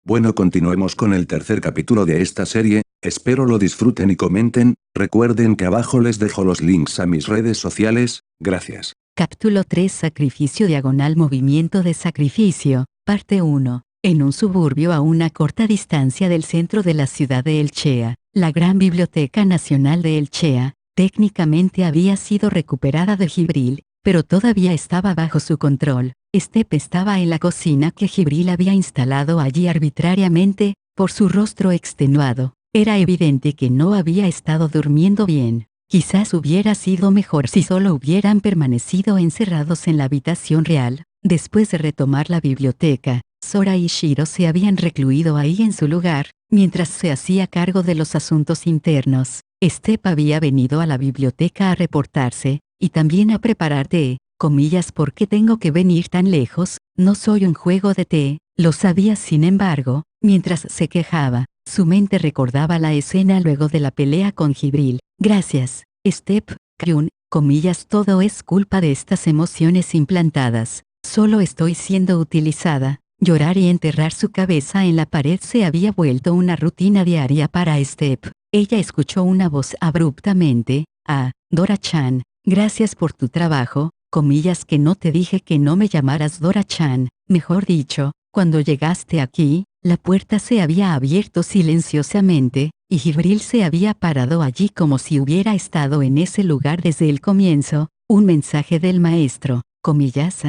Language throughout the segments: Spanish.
Bueno, continuemos con el tercer capítulo de esta serie, espero lo disfruten y comenten, recuerden que abajo les dejo los links a mis redes sociales, gracias. Capítulo 3 Sacrificio diagonal movimiento de sacrificio, parte 1. En un suburbio a una corta distancia del centro de la ciudad de Elchea, la gran Biblioteca Nacional de Elchea, técnicamente había sido recuperada de Jibril, pero todavía estaba bajo su control. Step estaba en la cocina que Jibril había instalado allí arbitrariamente, por su rostro extenuado. Era evidente que no había estado durmiendo bien. Quizás hubiera sido mejor si solo hubieran permanecido encerrados en la habitación real. Después de retomar la biblioteca, Sora y Shiro se habían recluido ahí en su lugar, mientras se hacía cargo de los asuntos internos. Step había venido a la biblioteca a reportarse, y también a preparar té, comillas, ¿por qué tengo que venir tan lejos? No soy un juego de té, lo sabía sin embargo, mientras se quejaba. Su mente recordaba la escena luego de la pelea con Jibril. Gracias, Step, Kyun, comillas, todo es culpa de estas emociones implantadas. Solo estoy siendo utilizada. Llorar y enterrar su cabeza en la pared se había vuelto una rutina diaria para Step. Ella escuchó una voz abruptamente. Ah, Dora-chan, gracias por tu trabajo, comillas, que no te dije que no me llamaras Dora-chan. Mejor dicho, cuando llegaste aquí, la puerta se había abierto silenciosamente, y Jibril se había parado allí como si hubiera estado en ese lugar desde el comienzo. Un mensaje del maestro, comillas,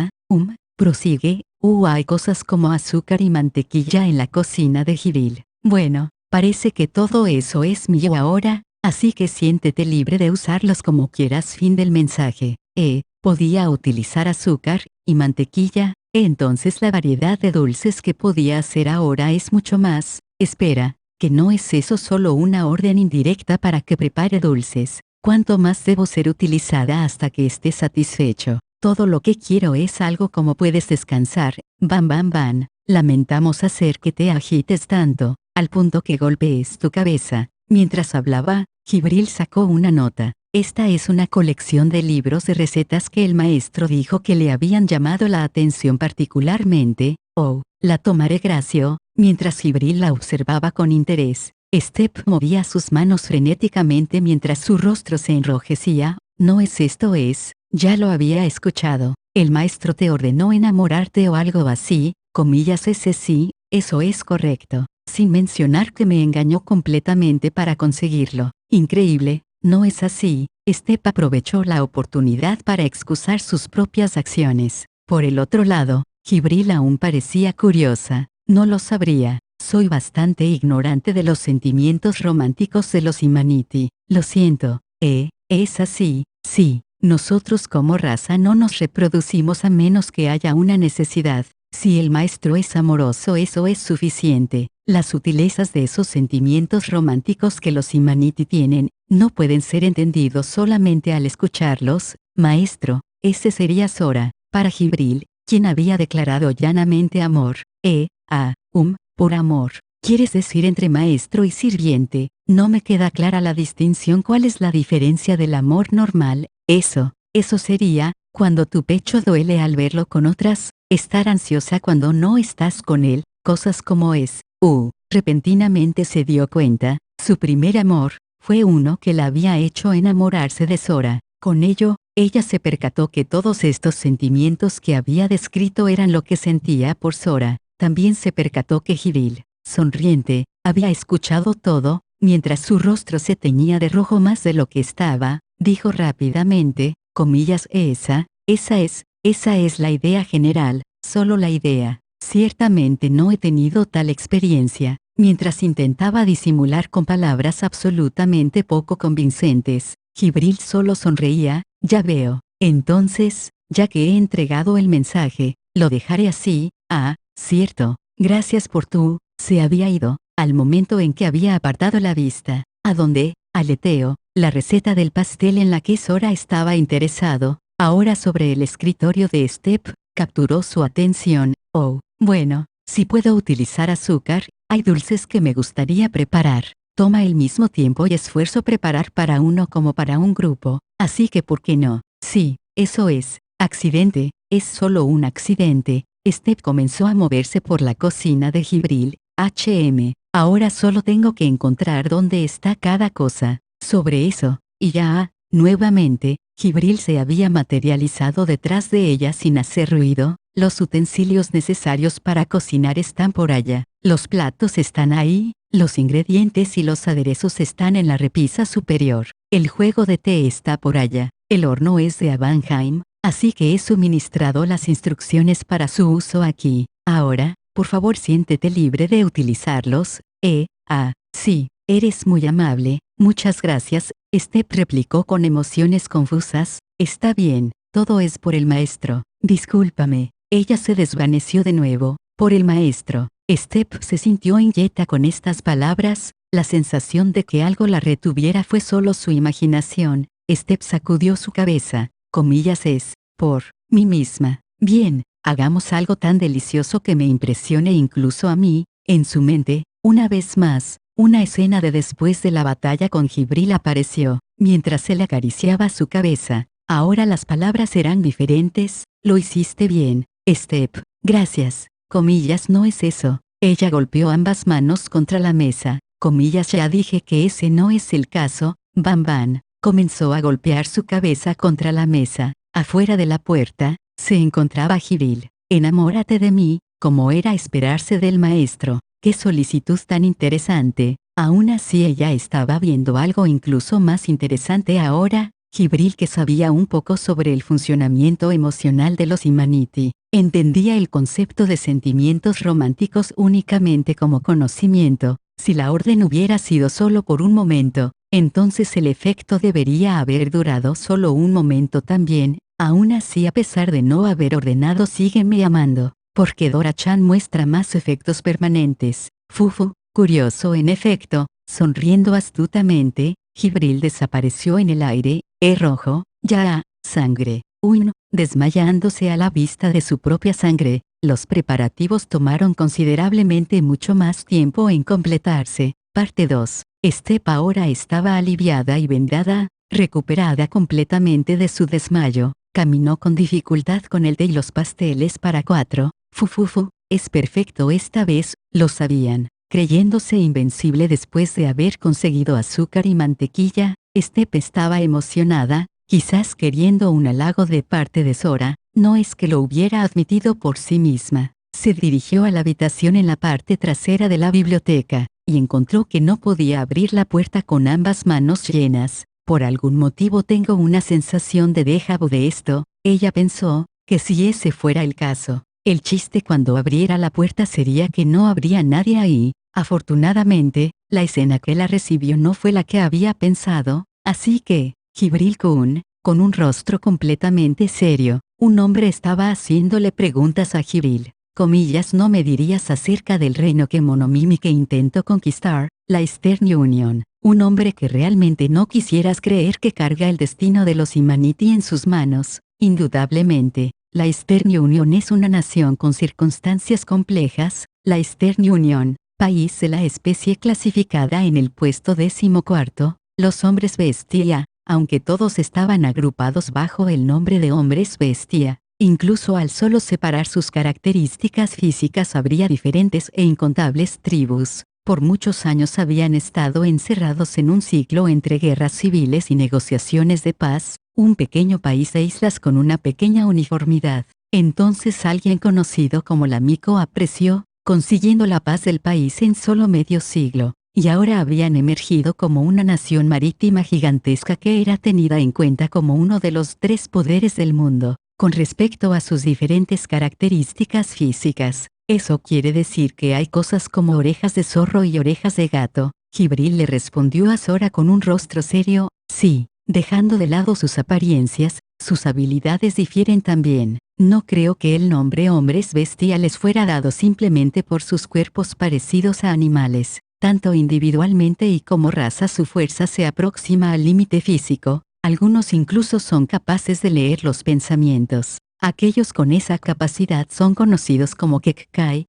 prosigue, hay cosas como azúcar y mantequilla en la cocina de Jibril. Bueno, parece que todo eso es mío ahora, así que siéntete libre de usarlos como quieras. Fin del mensaje. Podía utilizar azúcar y mantequilla. Entonces la variedad de dulces que podía hacer ahora es mucho más. Espera, que no es eso solo una orden indirecta para que prepare dulces. ¿Cuánto más debo ser utilizada hasta que esté satisfecho? Todo lo que quiero es algo como puedes descansar. Bam bam bam. Lamentamos hacer que te agites tanto, al punto que golpees tu cabeza. Mientras hablaba, Jibril sacó una nota. Esta es una colección de libros de recetas que el maestro dijo que le habían llamado la atención particularmente. La tomaré, Gracio. Mientras Jibril la observaba con interés, Step movía sus manos frenéticamente mientras su rostro se enrojecía. No es esto, ya lo había escuchado. El maestro te ordenó enamorarte o algo así, comillas, ese sí, eso es correcto. Sin mencionar que me engañó completamente para conseguirlo. Increíble. No es así. Step aprovechó la oportunidad para excusar sus propias acciones. Por el otro lado, Jibril aún parecía curiosa. No lo sabría. Soy bastante ignorante de los sentimientos románticos de los Imaniti. Lo siento. Es así. Sí, nosotros como raza no nos reproducimos a menos que haya una necesidad. Si el maestro es amoroso, eso es suficiente. Las sutilezas de esos sentimientos románticos que los Imaniti tienen, no pueden ser entendidos solamente al escucharlos. Maestro, ese sería Sora, para Jibril, quien había declarado llanamente amor. Por amor. ¿Quieres decir entre maestro y sirviente? No me queda clara la distinción. ¿Cuál es la diferencia del amor normal? Eso sería, cuando tu pecho duele al verlo con otras, estar ansiosa cuando no estás con él, cosas como es. Repentinamente se dio cuenta, su primer amor, fue uno que la había hecho enamorarse de Sora. Con ello, ella se percató que todos estos sentimientos que había descrito eran lo que sentía por Sora. También se percató que Jibril, sonriente, había escuchado todo, mientras su rostro se teñía de rojo más de lo que estaba, dijo rápidamente, comillas, esa es la idea general, solo la idea. Ciertamente no he tenido tal experiencia. Mientras intentaba disimular con palabras absolutamente poco convincentes, Jibril solo sonreía. Ya veo. Entonces, ya que he entregado el mensaje, lo dejaré así. Cierto. Gracias por tu. Se había ido, al momento en que había apartado la vista. ¿A dónde? Aleteo. La receta del pastel en la que Sora estaba interesado, ahora sobre el escritorio de Step, capturó su atención. Bueno, si puedo utilizar azúcar, hay dulces que me gustaría preparar. Toma el mismo tiempo y esfuerzo preparar para uno como para un grupo, así que ¿por qué no? Sí, eso es. Accidente, es solo un accidente. Step comenzó a moverse por la cocina de Jibril, Ahora solo tengo que encontrar dónde está cada cosa. Sobre eso, y ya, nuevamente, Jibril se había materializado detrás de ella sin hacer ruido. Los utensilios necesarios para cocinar están por allá. Los platos están ahí, los ingredientes y los aderezos están en la repisa superior. El juego de té está por allá. El horno es de Avanheim, así que he suministrado las instrucciones para su uso aquí. Ahora, por favor siéntete libre de utilizarlos. Sí, eres muy amable, muchas gracias. Step replicó con emociones confusas. Está bien, todo es por el maestro. Discúlpame. Ella se desvaneció de nuevo. Por el maestro. Step se sintió inquieta con estas palabras. La sensación de que algo la retuviera fue solo su imaginación. Step sacudió su cabeza. Comillas es, por mí misma. Bien, hagamos algo tan delicioso que me impresione incluso a mí. En su mente, una vez más, una escena de después de la batalla con Jibril apareció, mientras él acariciaba su cabeza. Ahora las palabras serán diferentes. Lo hiciste bien, Step. Gracias. Comillas, no es eso. Ella golpeó ambas manos contra la mesa. Comillas, ya dije que ese no es el caso. Bam Bam. Comenzó a golpear su cabeza contra la mesa. Afuera de la puerta, se encontraba Jibril. Enamórate de mí, como era esperarse del maestro. ¡Qué solicitud tan interesante! Aún así ella estaba viendo algo incluso más interesante ahora. Jibril, que sabía un poco sobre el funcionamiento emocional de los Imaniti, entendía el concepto de sentimientos románticos únicamente como conocimiento. Si la orden hubiera sido solo por un momento, entonces el efecto debería haber durado solo un momento también. Aún así, a pesar de no haber ordenado sígueme amando, porque Dora-chan muestra más efectos permanentes. Fufu, curioso en efecto, sonriendo astutamente, Jibril desapareció en el aire. Rojo, ya, sangre. No, desmayándose a la vista de su propia sangre. Los preparativos tomaron considerablemente mucho más tiempo en completarse. Parte 2. Step ahora estaba aliviada y vendada, recuperada completamente de su desmayo. Caminó con dificultad con el té y los pasteles para 4. Fufufu, es perfecto esta vez, lo sabían. Creyéndose invencible después de haber conseguido azúcar y mantequilla, Step estaba emocionada, quizás queriendo un halago de parte de Sora. No es que lo hubiera admitido por sí misma. Se dirigió a la habitación en la parte trasera de la biblioteca, y encontró que no podía abrir la puerta con ambas manos llenas. Por algún motivo tengo una sensación de déjà vu de esto, ella pensó, que si ese fuera el caso, el chiste cuando abriera la puerta sería que no habría nadie ahí. Afortunadamente, la escena que la recibió no fue la que había pensado, así que, Jibril-kun, con un rostro completamente serio, un hombre estaba haciéndole preguntas a Jibril. Comillas, no me dirías acerca del reino que Monomimi que intentó conquistar, la Eastern Union. Un hombre que realmente no quisieras creer que carga el destino de los Imaniti en sus manos. Indudablemente, la Eastern Union es una nación con circunstancias complejas. La Eastern Union, país de la especie clasificada en el puesto 14, los hombres bestia, aunque todos estaban agrupados bajo el nombre de hombres bestia. Incluso al solo separar sus características físicas habría diferentes e incontables tribus. Por muchos años habían estado encerrados en un ciclo entre guerras civiles y negociaciones de paz, un pequeño país de islas con una pequeña uniformidad. Entonces alguien conocido como la Miko apreció, consiguiendo la paz del país en solo medio siglo, y ahora habían emergido como una nación marítima gigantesca que era tenida en cuenta como uno de los 3 poderes del mundo. Con respecto a sus diferentes características físicas, eso quiere decir que hay cosas como orejas de zorro y orejas de gato. Jibril le respondió a Sora con un rostro serio, sí, dejando de lado sus apariencias, sus habilidades difieren también. No creo que el nombre hombres bestia les fuera dado simplemente por sus cuerpos parecidos a animales. Tanto individualmente y como raza su fuerza se aproxima al límite físico. Algunos incluso son capaces de leer los pensamientos. Aquellos con esa capacidad son conocidos como Kekkai.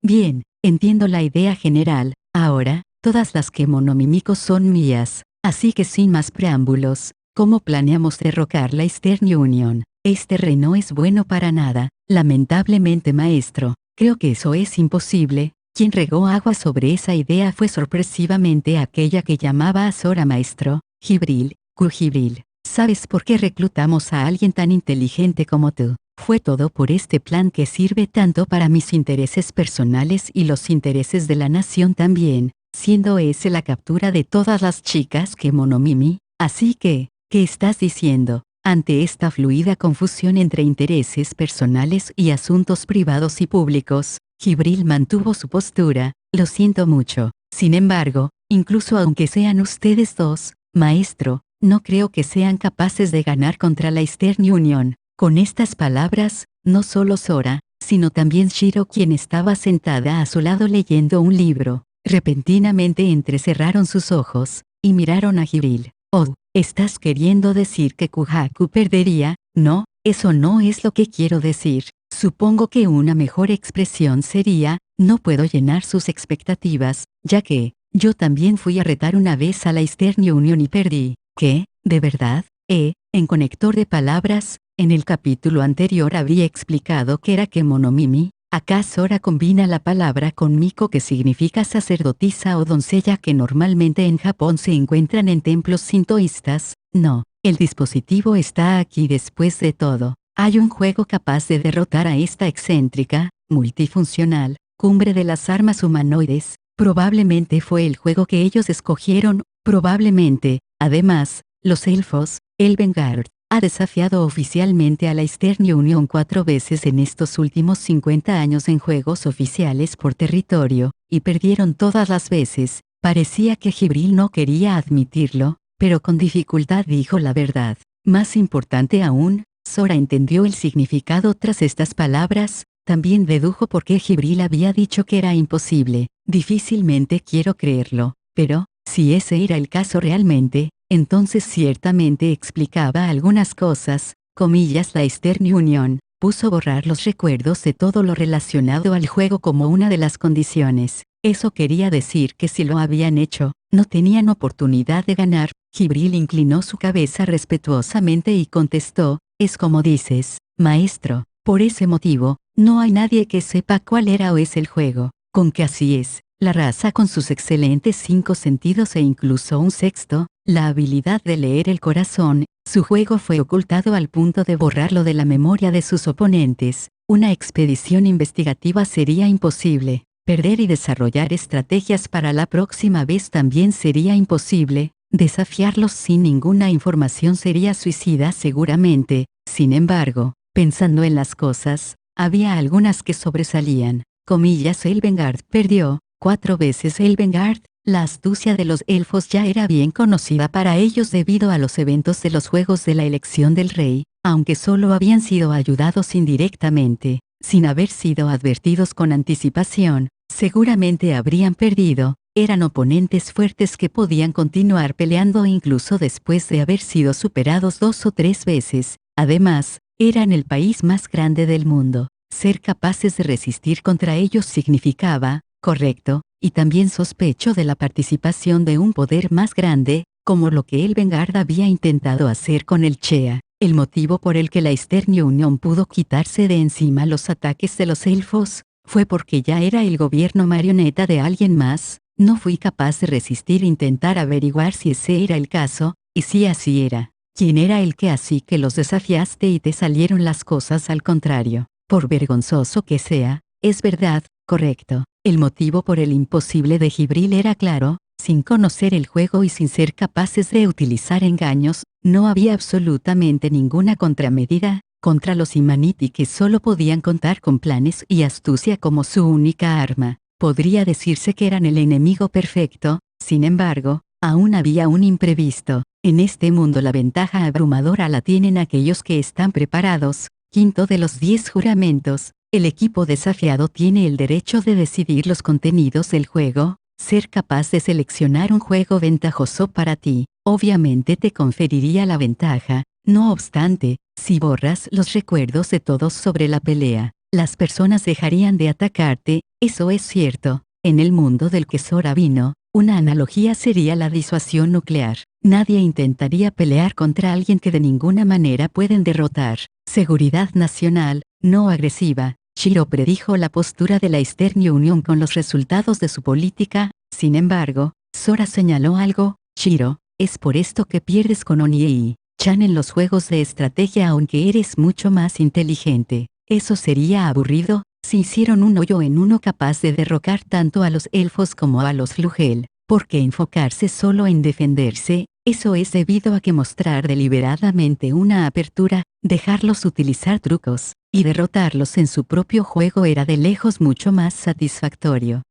Bien, entiendo la idea general. Ahora, todas las Kemonomimiko son mías. Así que sin más preámbulos, ¿cómo planeamos derrocar la Eastern Union? Este rey no es bueno para nada. Lamentablemente, maestro, creo que eso es imposible. Quien regó agua sobre esa idea fue sorpresivamente aquella que llamaba a Sora maestro, Jibril, Jibril. ¿Sabes por qué reclutamos a alguien tan inteligente como tú? Fue todo por este plan que sirve tanto para mis intereses personales y los intereses de la nación también, siendo ese la captura de todas las chicas que Monomimi. Así que, ¿qué estás diciendo? Ante esta fluida confusión entre intereses personales y asuntos privados y públicos, Jibril mantuvo su postura. Lo siento mucho. Sin embargo, incluso aunque sean ustedes dos, maestro, no creo que sean capaces de ganar contra la Eastern Union. Con estas palabras, no solo Sora, sino también Shiro, quien estaba sentada a su lado leyendo un libro, repentinamente entrecerraron sus ojos, y miraron a Jibril. Oh, ¿estás queriendo decir que Kujaku perdería? No, eso no es lo que quiero decir. Supongo que una mejor expresión sería, no puedo llenar sus expectativas, ya que, yo también fui a retar una vez a la Eastern Union y perdí. ¿Qué? ¿De verdad? En conector de palabras, en el capítulo anterior habría explicado que era Kemonomimi. Acá Sora combina la palabra con Miko, que significa sacerdotisa o doncella, que normalmente en Japón se encuentran en templos sintoístas. No, el dispositivo está aquí después de todo. Hay un juego capaz de derrotar a esta excéntrica, multifuncional, cumbre de las armas humanoides. Probablemente fue el juego que ellos escogieron, probablemente. Además, los elfos, Elvengard, ha desafiado oficialmente a la Eastern Union 4 veces en estos últimos 50 años en juegos oficiales por territorio, y perdieron todas las veces. Parecía que Jibril no quería admitirlo, pero con dificultad dijo la verdad. Más importante aún, Sora entendió el significado tras estas palabras. También dedujo por qué Jibril había dicho que era imposible. Difícilmente quiero creerlo, pero, si ese era el caso realmente, entonces ciertamente explicaba algunas cosas. Comillas, la Eastern Union puso borrar los recuerdos de todo lo relacionado al juego como una de las condiciones. Eso quería decir que si lo habían hecho, no tenían oportunidad de ganar. Jibril inclinó su cabeza respetuosamente y contestó, es como dices, maestro. Por ese motivo, no hay nadie que sepa cuál era o es el juego. Con que así es, la raza con sus excelentes 5 sentidos e incluso un sexto, la habilidad de leer el corazón, su juego fue ocultado al punto de borrarlo de la memoria de sus oponentes. Una expedición investigativa sería imposible. Perder y desarrollar estrategias para la próxima vez también sería imposible. Desafiarlos sin ninguna información sería suicida seguramente. Sin embargo, pensando en las cosas, había algunas que sobresalían. Comillas, Elvengard perdió 4 veces. Elvengard, la astucia de los elfos ya era bien conocida para ellos debido a los eventos de los Juegos de la Elección del Rey, aunque solo habían sido ayudados indirectamente, sin haber sido advertidos con anticipación, seguramente habrían perdido. Eran oponentes fuertes que podían continuar peleando incluso después de haber sido superados 2 o 3 veces. Además, eran el país más grande del mundo. Ser capaces de resistir contra ellos significaba, correcto, y también sospecho de la participación de un poder más grande, como lo que Elvengard había intentado hacer con el Chea. El motivo por el que la Eastern Union pudo quitarse de encima los ataques de los elfos, fue porque ya era el gobierno marioneta de alguien más. No fui capaz de resistir intentar averiguar si ese era el caso, y si así era. ¿Quién era el que así que los desafiaste y te salieron las cosas al contrario? Por vergonzoso que sea, es verdad, correcto. El motivo por el imposible de Jibril era claro. Sin conocer el juego y sin ser capaces de utilizar engaños, no había absolutamente ninguna contramedida contra los Imaniti, que solo podían contar con planes y astucia como su única arma. Podría decirse que eran el enemigo perfecto. Sin embargo, aún había un imprevisto. En este mundo la ventaja abrumadora la tienen aquellos que están preparados. Quinto de los 10 juramentos. El equipo desafiado tiene el derecho de decidir los contenidos del juego. Ser capaz de seleccionar un juego ventajoso para ti, obviamente te conferiría la ventaja. No obstante, si borras los recuerdos de todos sobre la pelea, las personas dejarían de atacarte. Eso es cierto. En el mundo del que Sora vino, una analogía sería la disuasión nuclear. Nadie intentaría pelear contra alguien que de ninguna manera pueden derrotar. Seguridad nacional, no agresiva. Shiro predijo la postura de la Eastern Union con los resultados de su política. Sin embargo, Sora señaló algo. Shiro, es por esto que pierdes con Oni-chan en los juegos de estrategia aunque eres mucho más inteligente. Eso sería aburrido. Si hicieron un hoyo en uno capaz de derrocar tanto a los elfos como a los Flugel, ¿por qué enfocarse solo en defenderse? Eso es debido a que mostrar deliberadamente una apertura, dejarlos utilizar trucos, y derrotarlos en su propio juego era de lejos mucho más satisfactorio.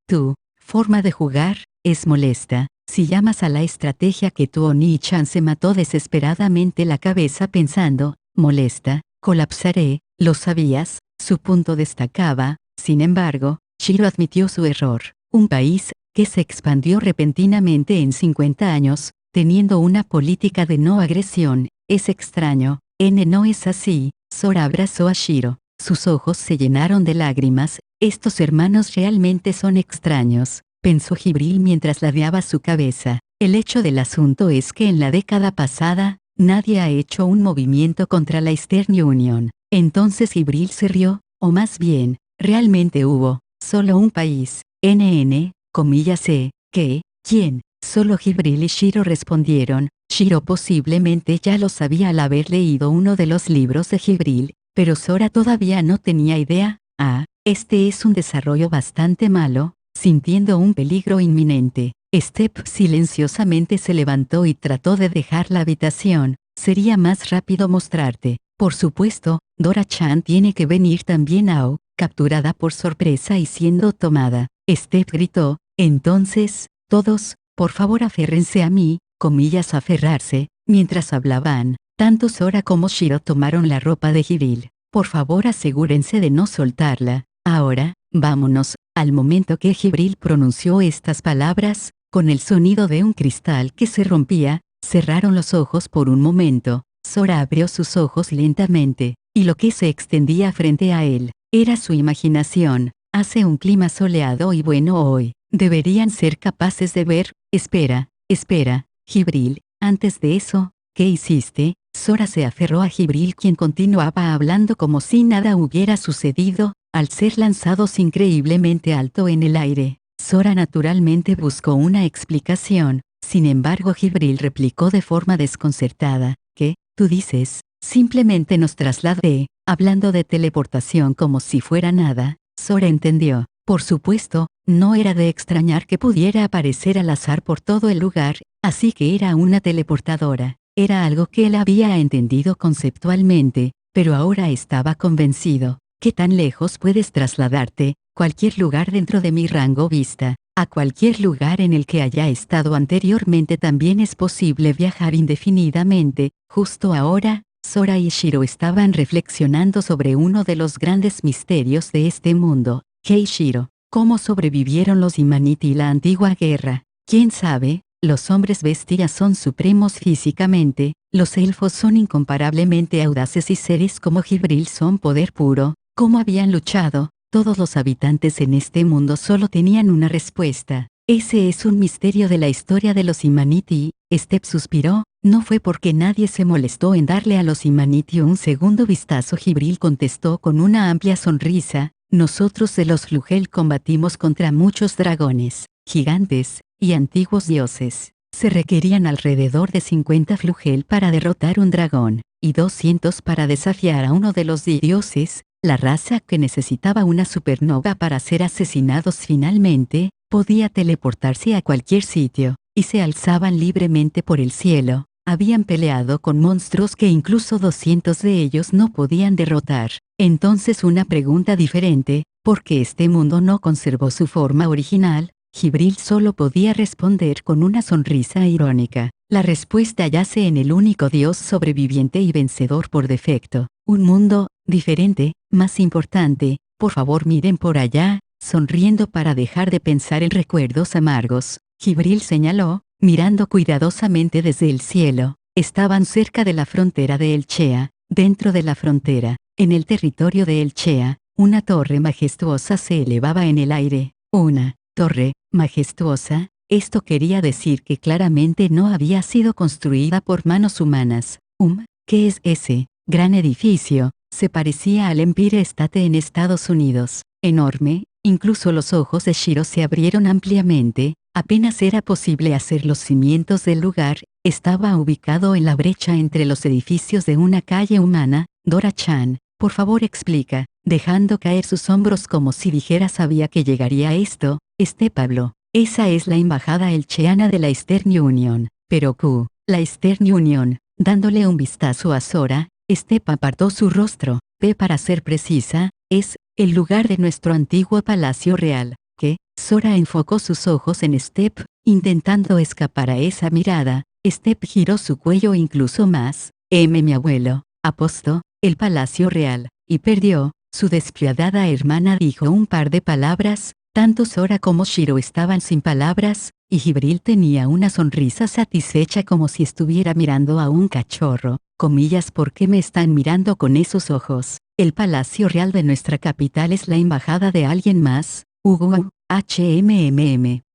Tu forma de jugar es molesta. Si llamas a la estrategia que tu Oni-chan se mató desesperadamente la cabeza pensando, molesta, colapsaré, ¿lo sabías? Su punto destacaba. Sin embargo, Shiro admitió su error. Un país que se expandió repentinamente en 50 años, teniendo una política de no agresión, es extraño. No es así. Sora abrazó a Shiro. Sus ojos se llenaron de lágrimas. Estos hermanos realmente son extraños, pensó Jibril mientras ladeaba su cabeza. El hecho del asunto es que en la década pasada, nadie ha hecho un movimiento contra la Eastern Union. Entonces Jibril se rió, o más bien, realmente hubo, solo un país, ¿quién? Solo Jibril y Shiro respondieron. Shiro posiblemente ya lo sabía al haber leído uno de los libros de Jibril, pero Sora todavía no tenía idea. Este es un desarrollo bastante malo, sintiendo un peligro inminente. Step silenciosamente se levantó y trató de dejar la habitación. Sería más rápido mostrarte. Por supuesto, Dora-chan tiene que venir también. Capturada por sorpresa y siendo tomada, Step gritó. Entonces, todos, por favor aférrense a mí, aferrarse, mientras hablaban. Tanto Sora como Shiro tomaron la ropa de Jibril. Por favor asegúrense de no soltarla. Ahora, vámonos. Al momento que Jibril pronunció estas palabras, con el sonido de un cristal que se rompía, cerraron los ojos por un momento. Sora abrió sus ojos lentamente, y lo que se extendía frente a él, era su imaginación. Hace un clima soleado y bueno hoy. Deberían ser capaces de ver. Espera, Jibril, antes de eso, ¿qué hiciste? Sora se aferró a Jibril quien continuaba hablando como si nada hubiera sucedido, al ser lanzados increíblemente alto en el aire. Sora naturalmente buscó una explicación, sin embargo Jibril replicó de forma desconcertada, ¿qué? Tú dices, simplemente nos trasladé, hablando de teleportación como si fuera nada. Sora entendió. Por supuesto, no era de extrañar que pudiera aparecer al azar por todo el lugar, así que era una teleportadora. Era algo que él había entendido conceptualmente, pero ahora estaba convencido. ¿Qué tan lejos puedes trasladarte? Cualquier lugar dentro de mi rango vista. A cualquier lugar en el que haya estado anteriormente también es posible viajar indefinidamente. Justo ahora, Sora y Shiro estaban reflexionando sobre uno de los grandes misterios de este mundo. Shiro, ¿cómo sobrevivieron los Imaniti la antigua guerra? ¿Quién sabe? Los hombres bestias son supremos físicamente, los elfos son incomparablemente audaces y seres como Jibril son poder puro. ¿Cómo habían luchado? Todos los habitantes en este mundo solo tenían una respuesta. Ese es un misterio de la historia de los Imaniti. Step suspiró. No fue porque nadie se molestó en darle a los Imaniti un segundo vistazo. Jibril contestó con una amplia sonrisa. Nosotros de los Flugel combatimos contra muchos dragones, gigantes, y antiguos dioses. Se requerían alrededor de 50 Flugel para derrotar un dragón, y 200 para desafiar a uno de los dioses. La raza que necesitaba una supernova para ser asesinados finalmente, podía teleportarse a cualquier sitio, y se alzaban libremente por el cielo. Habían peleado con monstruos que incluso 200 de ellos no podían derrotar. Entonces una pregunta diferente, ¿por qué este mundo no conservó su forma original? Jibril solo podía responder con una sonrisa irónica. La respuesta yace en el único Dios sobreviviente y vencedor por defecto. Un mundo, diferente, más importante. Por favor miren por allá, sonriendo para dejar de pensar en recuerdos amargos. Jibril señaló, mirando cuidadosamente desde el cielo. Estaban cerca de la frontera de Elchea. Dentro de la frontera, en el territorio de Elchea, una torre majestuosa se elevaba en el aire. Una torre majestuosa. Esto quería decir que claramente no había sido construida por manos humanas. ¿Qué es ese gran edificio? Se parecía al Empire State en Estados Unidos. Enorme, incluso los ojos de Shiro se abrieron ampliamente. Apenas era posible hacer los cimientos del lugar. Estaba ubicado en la brecha entre los edificios de una calle humana. Dora-chan, por favor explica, dejando caer sus hombros como si dijera sabía que llegaría a esto. Pablo. Esa es la embajada elcheana de la Eastern Union. Pero la Eastern Union, dándole un vistazo a Sora, apartó su rostro. Para ser precisa, es el lugar de nuestro antiguo palacio real. ¿Qué? Sora enfocó sus ojos en intentando escapar a esa mirada. Giró su cuello incluso más. Mi abuelo, apostó, el palacio real, y perdió. Su despiadada hermana dijo un par de palabras. Tanto Sora como Shiro estaban sin palabras, y Jibril tenía una sonrisa satisfecha como si estuviera mirando a un cachorro. Comillas, ¿por qué me están mirando con esos ojos? El palacio real de nuestra capital es la embajada de alguien más.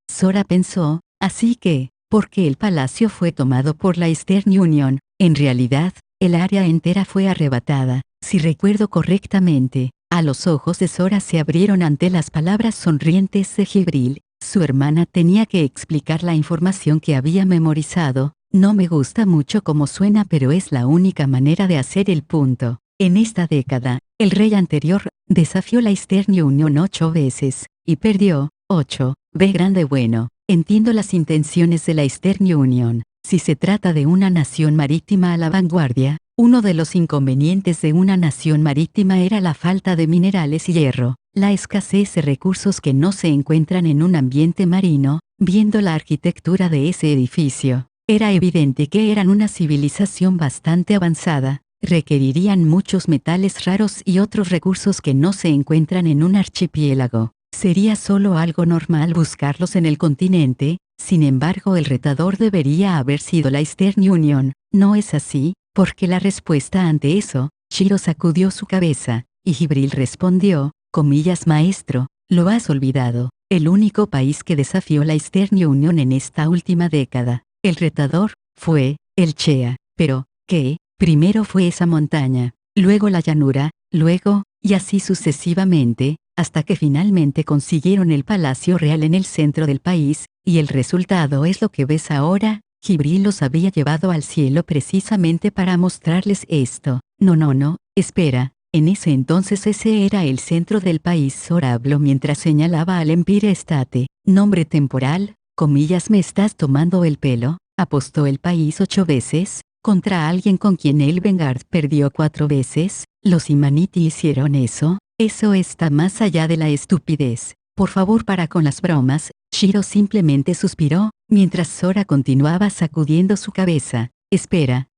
Sora pensó, así que, porque el palacio fue tomado por la Eastern Union, en realidad, el área entera fue arrebatada. Si recuerdo correctamente, a los ojos de Sora se abrieron ante las palabras sonrientes de Jibril. Su hermana tenía que explicar la información que había memorizado. No me gusta mucho cómo suena, pero es la única manera de hacer el punto. En esta década, el rey anterior desafió la Eastern Union 8 veces, y perdió. 8. Grande. Bueno, entiendo las intenciones de la Eastern Union. Si se trata de una nación marítima a la vanguardia, uno de los inconvenientes de una nación marítima era la falta de minerales y hierro, la escasez de recursos que no se encuentran en un ambiente marino. Viendo la arquitectura de ese edificio, era evidente que eran una civilización bastante avanzada. Requerirían muchos metales raros y otros recursos que no se encuentran en un archipiélago. Sería solo algo normal buscarlos en el continente. Sin embargo, el retador debería haber sido la Eastern Union. ¿No es así? Porque la respuesta ante eso, Shiro sacudió su cabeza, y Jibril respondió, comillas, maestro, lo has olvidado. El único país que desafió la Eastern Union en esta última década, el retador, fue el Chea. Pero, ¿qué? Primero fue esa montaña, luego la llanura, luego, y así sucesivamente, hasta que finalmente consiguieron el palacio real en el centro del país, y el resultado es lo que ves ahora. Jibril los había llevado al cielo precisamente para mostrarles esto. No, espera, en ese entonces ese era el centro del país. Sora habló mientras señalaba al Empire State. Nombre temporal, comillas, ¿me estás tomando el pelo? Apostó el país 8 veces, contra alguien con quien el Vanguard perdió 4 veces. ¿Los Humanity hicieron eso? Eso está más allá de la estupidez. Por favor, para con las bromas. Shiro simplemente suspiró, mientras Sora continuaba sacudiendo su cabeza. Espera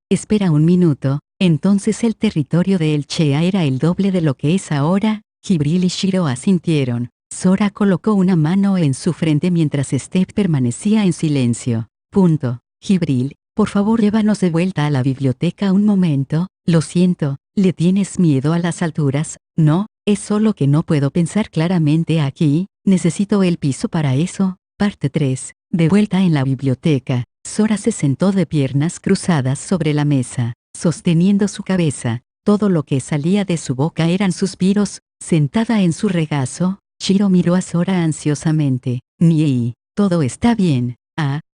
un minuto. Entonces el territorio de El Chea era el doble de lo que es ahora. Jibril y Shiro asintieron. Sora colocó una mano en su frente mientras permanecía en silencio. Jibril, por favor, llévanos de vuelta a la biblioteca un momento. Lo siento, ¿le tienes miedo a las alturas? No, es solo que no puedo pensar claramente aquí. Necesito el piso para eso. Parte 3. De vuelta en la biblioteca, Sora se sentó de piernas cruzadas sobre la mesa, sosteniendo su cabeza. Todo lo que salía de su boca eran suspiros. Sentada en su regazo, Shiro miró a Sora ansiosamente. Todo está bien.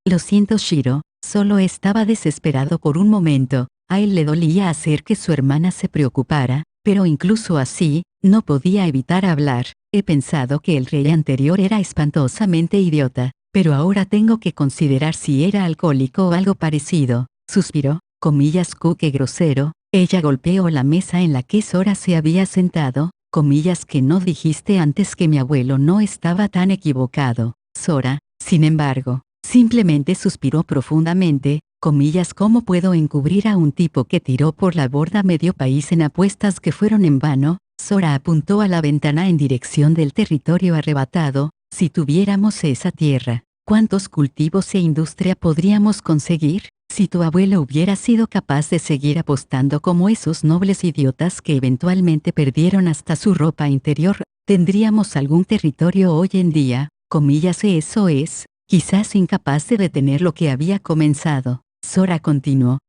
Lo siento, Shiro. Solo estaba desesperado por un momento. A él le dolía hacer que su hermana se preocupara, pero incluso así, no podía evitar hablar. He pensado que el rey anterior era espantosamente idiota, pero ahora tengo que considerar si era alcohólico o algo parecido. Suspiró, comillas, qué grosero. Ella golpeó la mesa en la que Sora se había sentado, comillas, que no dijiste antes que mi abuelo no estaba tan equivocado. Sora, sin embargo, simplemente suspiró profundamente, comillas, ¿cómo puedo encubrir a un tipo que tiró por la borda medio país en apuestas que fueron en vano? Sora apuntó a la ventana en dirección del territorio arrebatado. Si tuviéramos esa tierra, ¿cuántos cultivos e industria podríamos conseguir? Si tu abuelo hubiera sido capaz de seguir apostando como esos nobles idiotas que eventualmente perdieron hasta su ropa interior, tendríamos algún territorio hoy en día, comillas, eso es, quizás incapaz de detener lo que había comenzado. Sora continuó,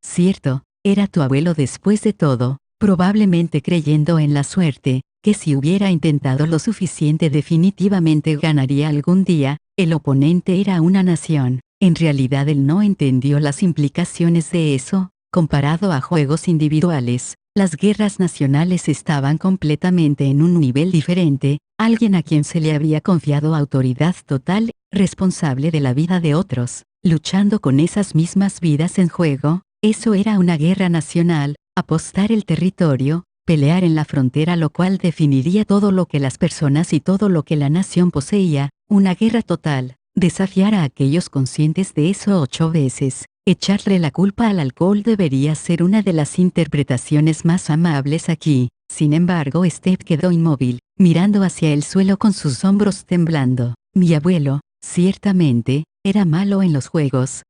cierto, era tu abuelo después de todo. probablemente creyendo en la suerte, que si hubiera intentado lo suficiente definitivamente ganaría algún día. El oponente era una nación. En realidad él no entendió las implicaciones de eso. Comparado a juegos individuales, las guerras nacionales estaban completamente en un nivel diferente. Alguien a quien se le había confiado autoridad total, responsable de la vida de otros, luchando con esas mismas vidas en juego. Eso era una guerra nacional, apostar el territorio, pelear en la frontera, lo cual definiría todo lo que las personas y todo lo que la nación poseía. Una guerra total. Desafiar a aquellos conscientes de eso 8 veces. Echarle la culpa al alcohol debería ser una de las interpretaciones más amables aquí. Sin embargo, Steph quedó inmóvil, mirando hacia el suelo con sus hombros temblando. Mi abuelo, ciertamente, era malo en los juegos.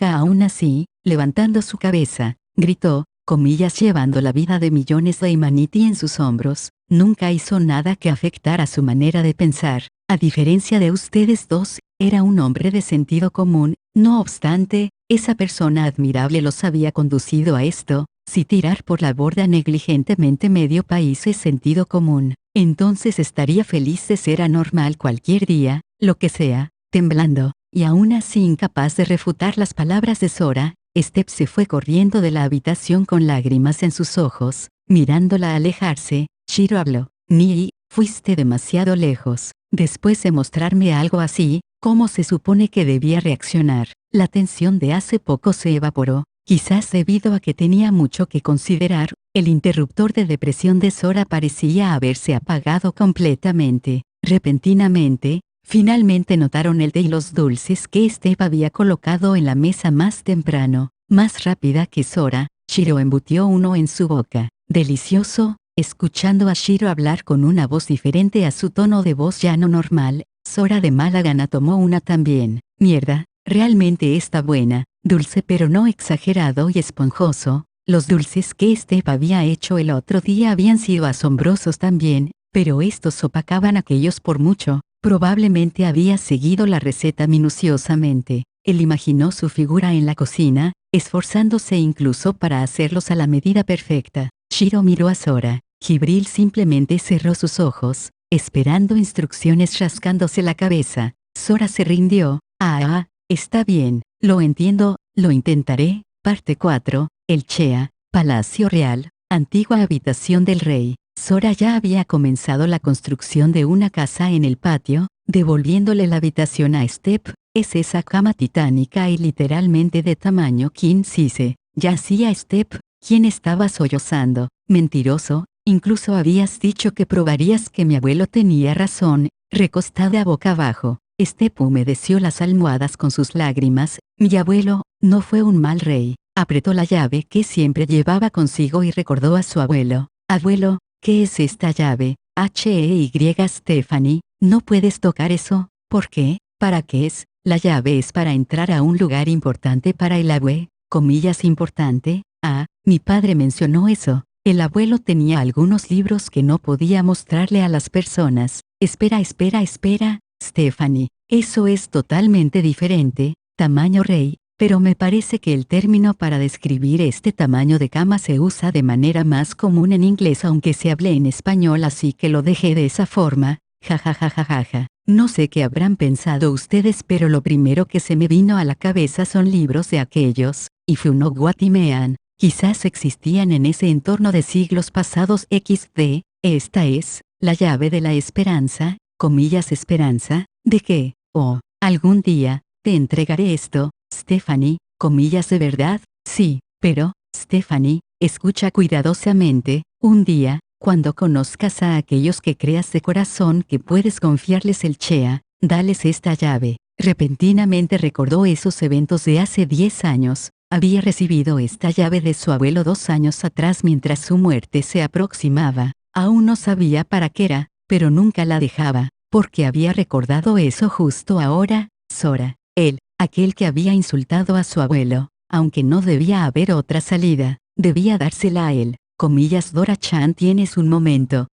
Aún así, levantando su cabeza, gritó, comillas, llevando la vida de millones de humanity en sus hombros, nunca hizo nada que afectara su manera de pensar. A diferencia de ustedes dos, era un hombre de sentido común. No obstante, esa persona admirable los había conducido a esto. Si tirar por la borda negligentemente medio país es sentido común, entonces estaría feliz de ser anormal cualquier día, lo que sea. Temblando, y aún así incapaz de refutar las palabras de Sora, Steph se fue corriendo de la habitación con lágrimas en sus ojos. Mirándola alejarse, Shiro habló. Nii, fuiste demasiado lejos. Después de mostrarme algo así, ¿cómo se supone que debía reaccionar? La tensión de hace poco se evaporó, quizás debido a que tenía mucho que considerar. El interruptor de depresión de Sora parecía haberse apagado completamente. Repentinamente, finalmente notaron el té y los dulces que Steph había colocado en la mesa más temprano. Más rápida que Sora, Shiro embutió uno en su boca. Delicioso. Escuchando a Shiro hablar con una voz diferente a su tono de voz ya no normal, Sora de mala gana tomó una también. Mierda, realmente está buena, dulce pero no exagerado y esponjoso. Los dulces que Steph había hecho el otro día habían sido asombrosos también, pero estos opacaban aquellos por mucho. Probablemente había seguido la receta minuciosamente. Él imaginó su figura en la cocina, esforzándose incluso para hacerlos a la medida perfecta. Shiro miró a Sora. Jibril simplemente cerró sus ojos, esperando instrucciones, rascándose la cabeza. Sora se rindió. Está bien, lo entiendo, lo intentaré. Parte 4. El Chea, Palacio Real, antigua habitación del rey. Sora ya había comenzado la construcción de una casa en el patio, devolviéndole la habitación a Steph. Es esa cama titánica y literalmente de tamaño king size. Yacía Steph, quien estaba sollozando. Mentiroso, incluso habías dicho que probarías que mi abuelo tenía razón. Recostada boca abajo, Steph humedeció las almohadas con sus lágrimas. Mi abuelo no fue un mal rey. Apretó la llave que siempre llevaba consigo y recordó a su abuelo. Abuelo, ¿qué es esta llave? Stephanie, no puedes tocar eso. ¿Por qué? ¿Para qué es? La llave es para entrar a un lugar importante para el abue, comillas importante. Mi padre mencionó eso. El abuelo tenía algunos libros que no podía mostrarle a las personas. Espera, Stephanie. Eso es totalmente diferente. Tamaño rey. Pero me parece que el término para describir este tamaño de cama se usa de manera más común en inglés aunque se hable en español, así que lo dejé de esa forma. Jajajajaja. No sé qué habrán pensado ustedes, pero lo primero que se me vino a la cabeza son libros de aquellos, Ifu no Watimean. Quizás existían en ese entorno de siglos pasados XD. Esta es, la llave de la esperanza, comillas esperanza, ¿de qué? Algún día, te entregaré esto, Stephanie, comillas de verdad, sí, pero, Stephanie, escucha cuidadosamente, un día, cuando conozcas a aquellos que creas de corazón que puedes confiarles el Chea, dales esta llave. Repentinamente recordó esos eventos de hace 10 años. Había recibido esta llave de su abuelo 2 años atrás mientras su muerte se aproximaba. Aún no sabía para qué era, pero nunca la dejaba, porque había recordado eso justo ahora. Sora, él, aquel que había insultado a su abuelo, aunque no debía haber otra salida, debía dársela a él. Comillas Dora-chan, tienes un momento.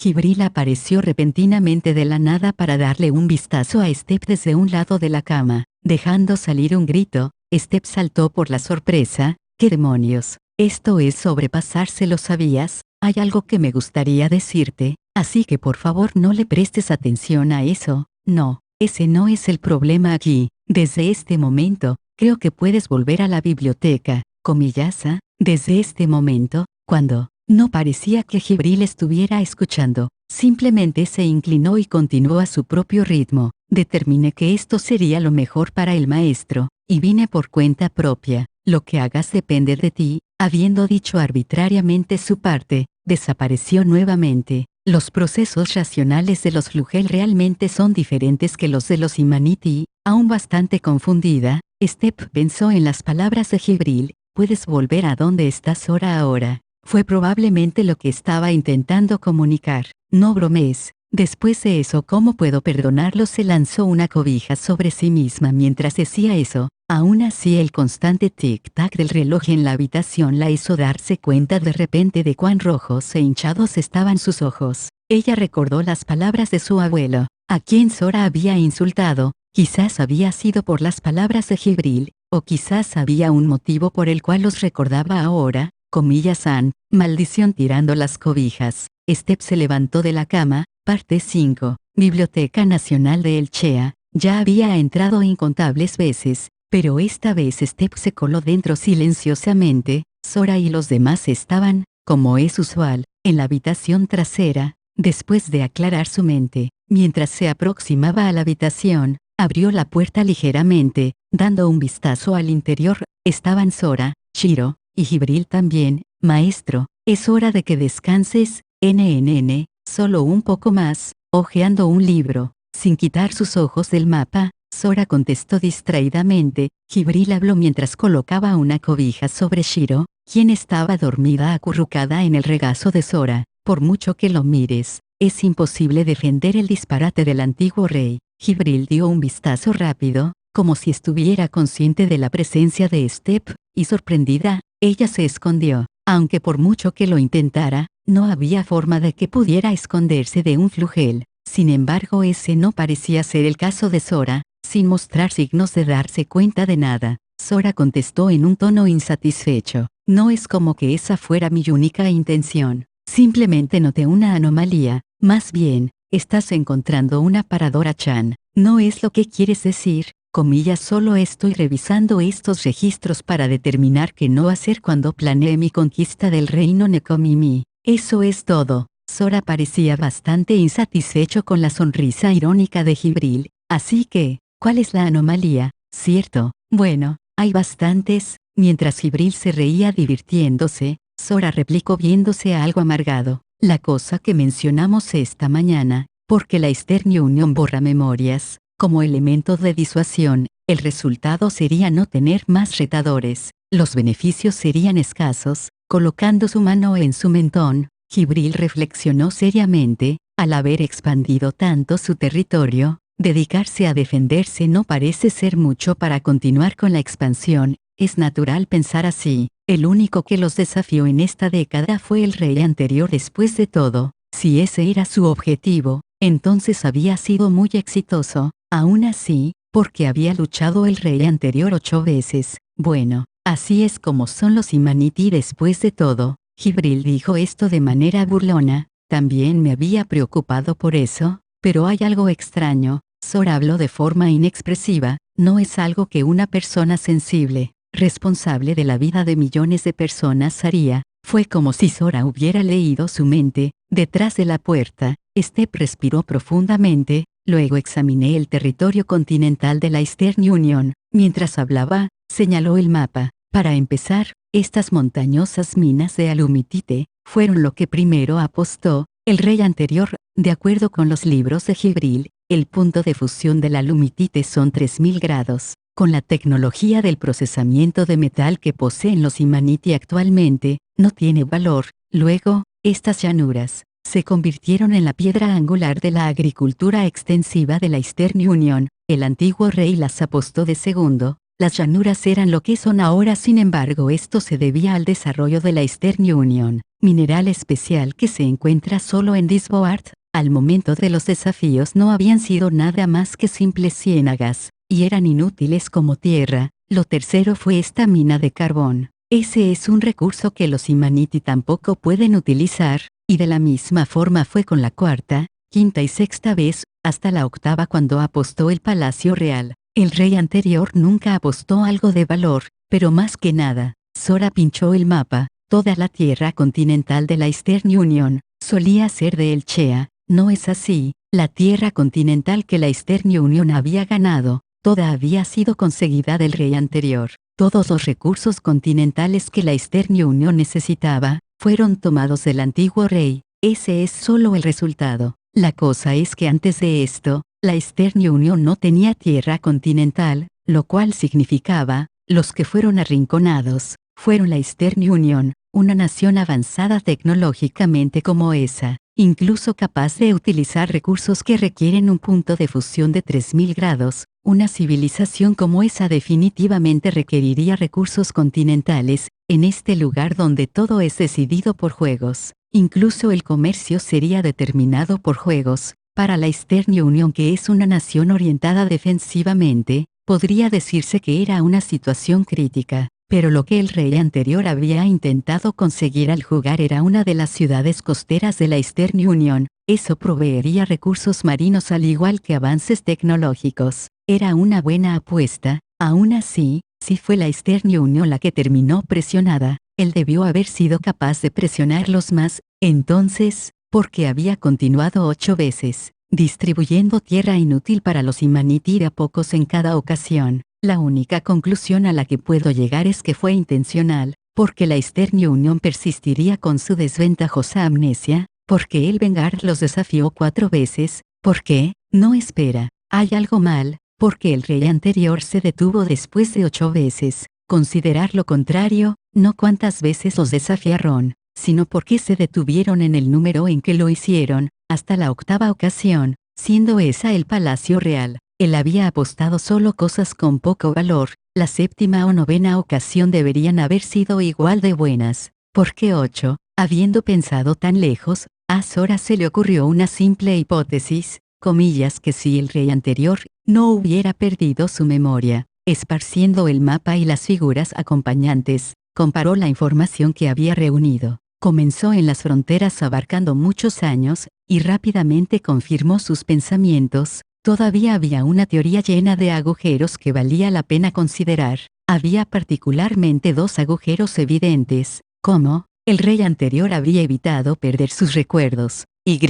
Jibril apareció repentinamente de la nada para darle un vistazo a Steph desde un lado de la cama, dejando salir un grito. Steph saltó por la sorpresa. ¿Qué demonios? Esto es sobrepasarse, ¿lo sabías? Hay algo que me gustaría decirte, así que por favor no le prestes atención a eso. No, ese no es el problema aquí. Desde este momento, creo que puedes volver a la biblioteca, comillas, desde este momento, cuando no parecía que Jibril estuviera escuchando, simplemente se inclinó y continuó a su propio ritmo. Determiné que esto sería lo mejor para el maestro, y vine por cuenta propia. Lo que hagas depende de ti. Habiendo dicho arbitrariamente su parte, desapareció nuevamente. Los procesos racionales de los Flugel realmente son diferentes que los de los Imaniti. Aún bastante confundida, Step pensó en las palabras de Jibril: puedes volver a donde estás ahora. Fue probablemente lo que estaba intentando comunicar. No bromees. Después de eso, ¿cómo puedo perdonarlo? Se lanzó una cobija sobre sí misma mientras decía eso. Aún así, el constante tic-tac del reloj en la habitación la hizo darse cuenta de repente de cuán rojos e hinchados estaban sus ojos. Ella recordó las palabras de su abuelo, a quien Sora había insultado. Quizás había sido por las palabras de Jibril, o quizás había un motivo por el cual los recordaba ahora. Comillas, maldición. Tirando las cobijas, Step se levantó de la cama. Parte 5. Biblioteca Nacional de El Chea. Ya había entrado incontables veces, pero esta vez Step se coló dentro silenciosamente. Sora y los demás estaban, como es usual, en la habitación trasera. Después de aclarar su mente, mientras se aproximaba a la habitación, abrió la puerta ligeramente, dando un vistazo al interior. Estaban Sora, Shiro, y Jibril también. Maestro, es hora de que descanses. NNN, solo un poco más. Hojeando un libro, sin quitar sus ojos del mapa, Sora contestó distraídamente. Jibril habló mientras colocaba una cobija sobre Shiro, quien estaba dormida acurrucada en el regazo de Sora. Por mucho que lo mires, es imposible defender el disparate del antiguo rey. Jibril dio un vistazo rápido, como si estuviera consciente de la presencia de Step, y sorprendida, ella se escondió. Aunque por mucho que lo intentara, no había forma de que pudiera esconderse de un Flugel. Sin embargo, ese no parecía ser el caso de Sora. Sin mostrar signos de darse cuenta de nada, Sora contestó en un tono insatisfecho: no es como que esa fuera mi única intención. Simplemente noté una anomalía. Más bien, estás encontrando una paradora, Chan. ¿No es lo que quieres decir? Comillas, solo estoy revisando estos registros para determinar qué no hacer cuando planeé mi conquista del reino Nekomimi. Eso es todo. Sora parecía bastante insatisfecho con la sonrisa irónica de Jibril. Así que, ¿cuál es la anomalía? ¿Cierto? Bueno, hay bastantes. Mientras Jibril se reía divirtiéndose, Sora replicó viéndose algo amargado: la cosa que mencionamos esta mañana, porque la Eastern Union borra memorias, como elemento de disuasión, el resultado sería no tener más retadores. Los beneficios serían escasos. Colocando su mano en su mentón, Jibril reflexionó seriamente. Al haber expandido tanto su territorio, dedicarse a defenderse no parece ser mucho para continuar con la expansión. Es natural pensar así. El único que los desafió en esta década fue el rey anterior. Después de todo, si ese era su objetivo, entonces había sido muy exitoso. Aún así, porque había luchado el rey anterior 8 veces. Bueno, así es como son los Imaniti después de todo. Jibril dijo esto de manera burlona. También me había preocupado por eso, pero hay algo extraño. Sora habló de forma inexpresiva. No es algo que una persona sensible, responsable de la vida de millones de personas haría. Fue como si Sora hubiera leído su mente. Detrás de la puerta, Step respiró profundamente. Luego examiné el territorio continental de la Eastern Union. Mientras hablaba, señaló el mapa. Para empezar, estas montañosas minas de alumitite fueron lo que primero apostó el rey anterior. De acuerdo con los libros de Jibril, el punto de fusión del alumitite son 3000 grados. Con la tecnología del procesamiento de metal que poseen los Imaniti actualmente, no tiene valor. Luego, estas llanuras se convirtieron en la piedra angular de la agricultura extensiva de la Eastern Union. El antiguo rey las apostó de segundo. Las llanuras eran lo que son ahora. Sin embargo, esto se debía al desarrollo de la Eastern Union, mineral especial que se encuentra solo en Disboard. Al momento de los desafíos no habían sido nada más que simples ciénagas, y eran inútiles como tierra. Lo tercero fue esta mina de carbón. Ese es un recurso que los Imaniti tampoco pueden utilizar, y de la misma forma fue con la cuarta, quinta y sexta vez, hasta la octava cuando apostó el Palacio Real. El rey anterior nunca apostó algo de valor, pero más que nada, Sora pinchó el mapa. Toda la tierra continental de la Eastern Union solía ser de El Chea. No es así. La tierra continental que la Eastern Union había ganado, toda había sido conseguida del rey anterior. Todos los recursos continentales que la Eastern Union necesitaba, fueron tomados del antiguo rey. Ese es solo el resultado. La cosa es que antes de esto, la Eastern Union no tenía tierra continental, lo cual significaba, los que fueron arrinconados, fueron la Eastern Union, una nación avanzada tecnológicamente como esa, incluso capaz de utilizar recursos que requieren un punto de fusión de 3000 grados. Una civilización como esa definitivamente requeriría recursos continentales, en este lugar donde todo es decidido por juegos. Incluso el comercio sería determinado por juegos. Para la Eastern Union, que es una nación orientada defensivamente, podría decirse que era una situación crítica. Pero lo que el rey anterior había intentado conseguir al jugar era una de las ciudades costeras de la Eastern Union. Eso proveería recursos marinos al igual que avances tecnológicos. Era una buena apuesta. Aún así, si fue la Eastern Union la que terminó presionada, él debió haber sido capaz de presionarlos más. Entonces, ¿por qué había continuado 8 veces, distribuyendo tierra inútil para los Imaniti de a pocos en cada ocasión? La única conclusión a la que puedo llegar es que fue intencional, porque la Eastern Union persistiría con su desventajosa amnesia, porque el Vanguard los desafió 4 veces. ¿Por qué? No, espera, hay algo mal, porque el rey anterior se detuvo después de 8 veces. Considerar lo contrario, no cuántas veces los desafiaron, sino porque se detuvieron en el número en que lo hicieron, hasta la 8ª ocasión, siendo esa el Palacio Real. Él había apostado solo cosas con poco valor. La 7ª o 9ª ocasión deberían haber sido igual de buenas. ¿Por qué 8? Habiendo pensado tan lejos, a Sora se le ocurrió una simple hipótesis, comillas, que si el rey anterior no hubiera perdido su memoria, esparciendo el mapa y las figuras acompañantes, comparó la información que había reunido. Comenzó en las fronteras abarcando muchos años, y rápidamente confirmó sus pensamientos. Todavía había una teoría llena de agujeros que valía la pena considerar. Había particularmente 2 agujeros evidentes, como, el rey anterior habría evitado perder sus recuerdos. Y,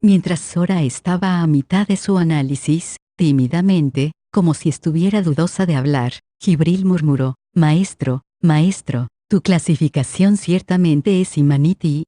mientras Sora estaba a mitad de su análisis, tímidamente, como si estuviera dudosa de hablar, Jibril murmuró, maestro, tu clasificación ciertamente es Imaniti,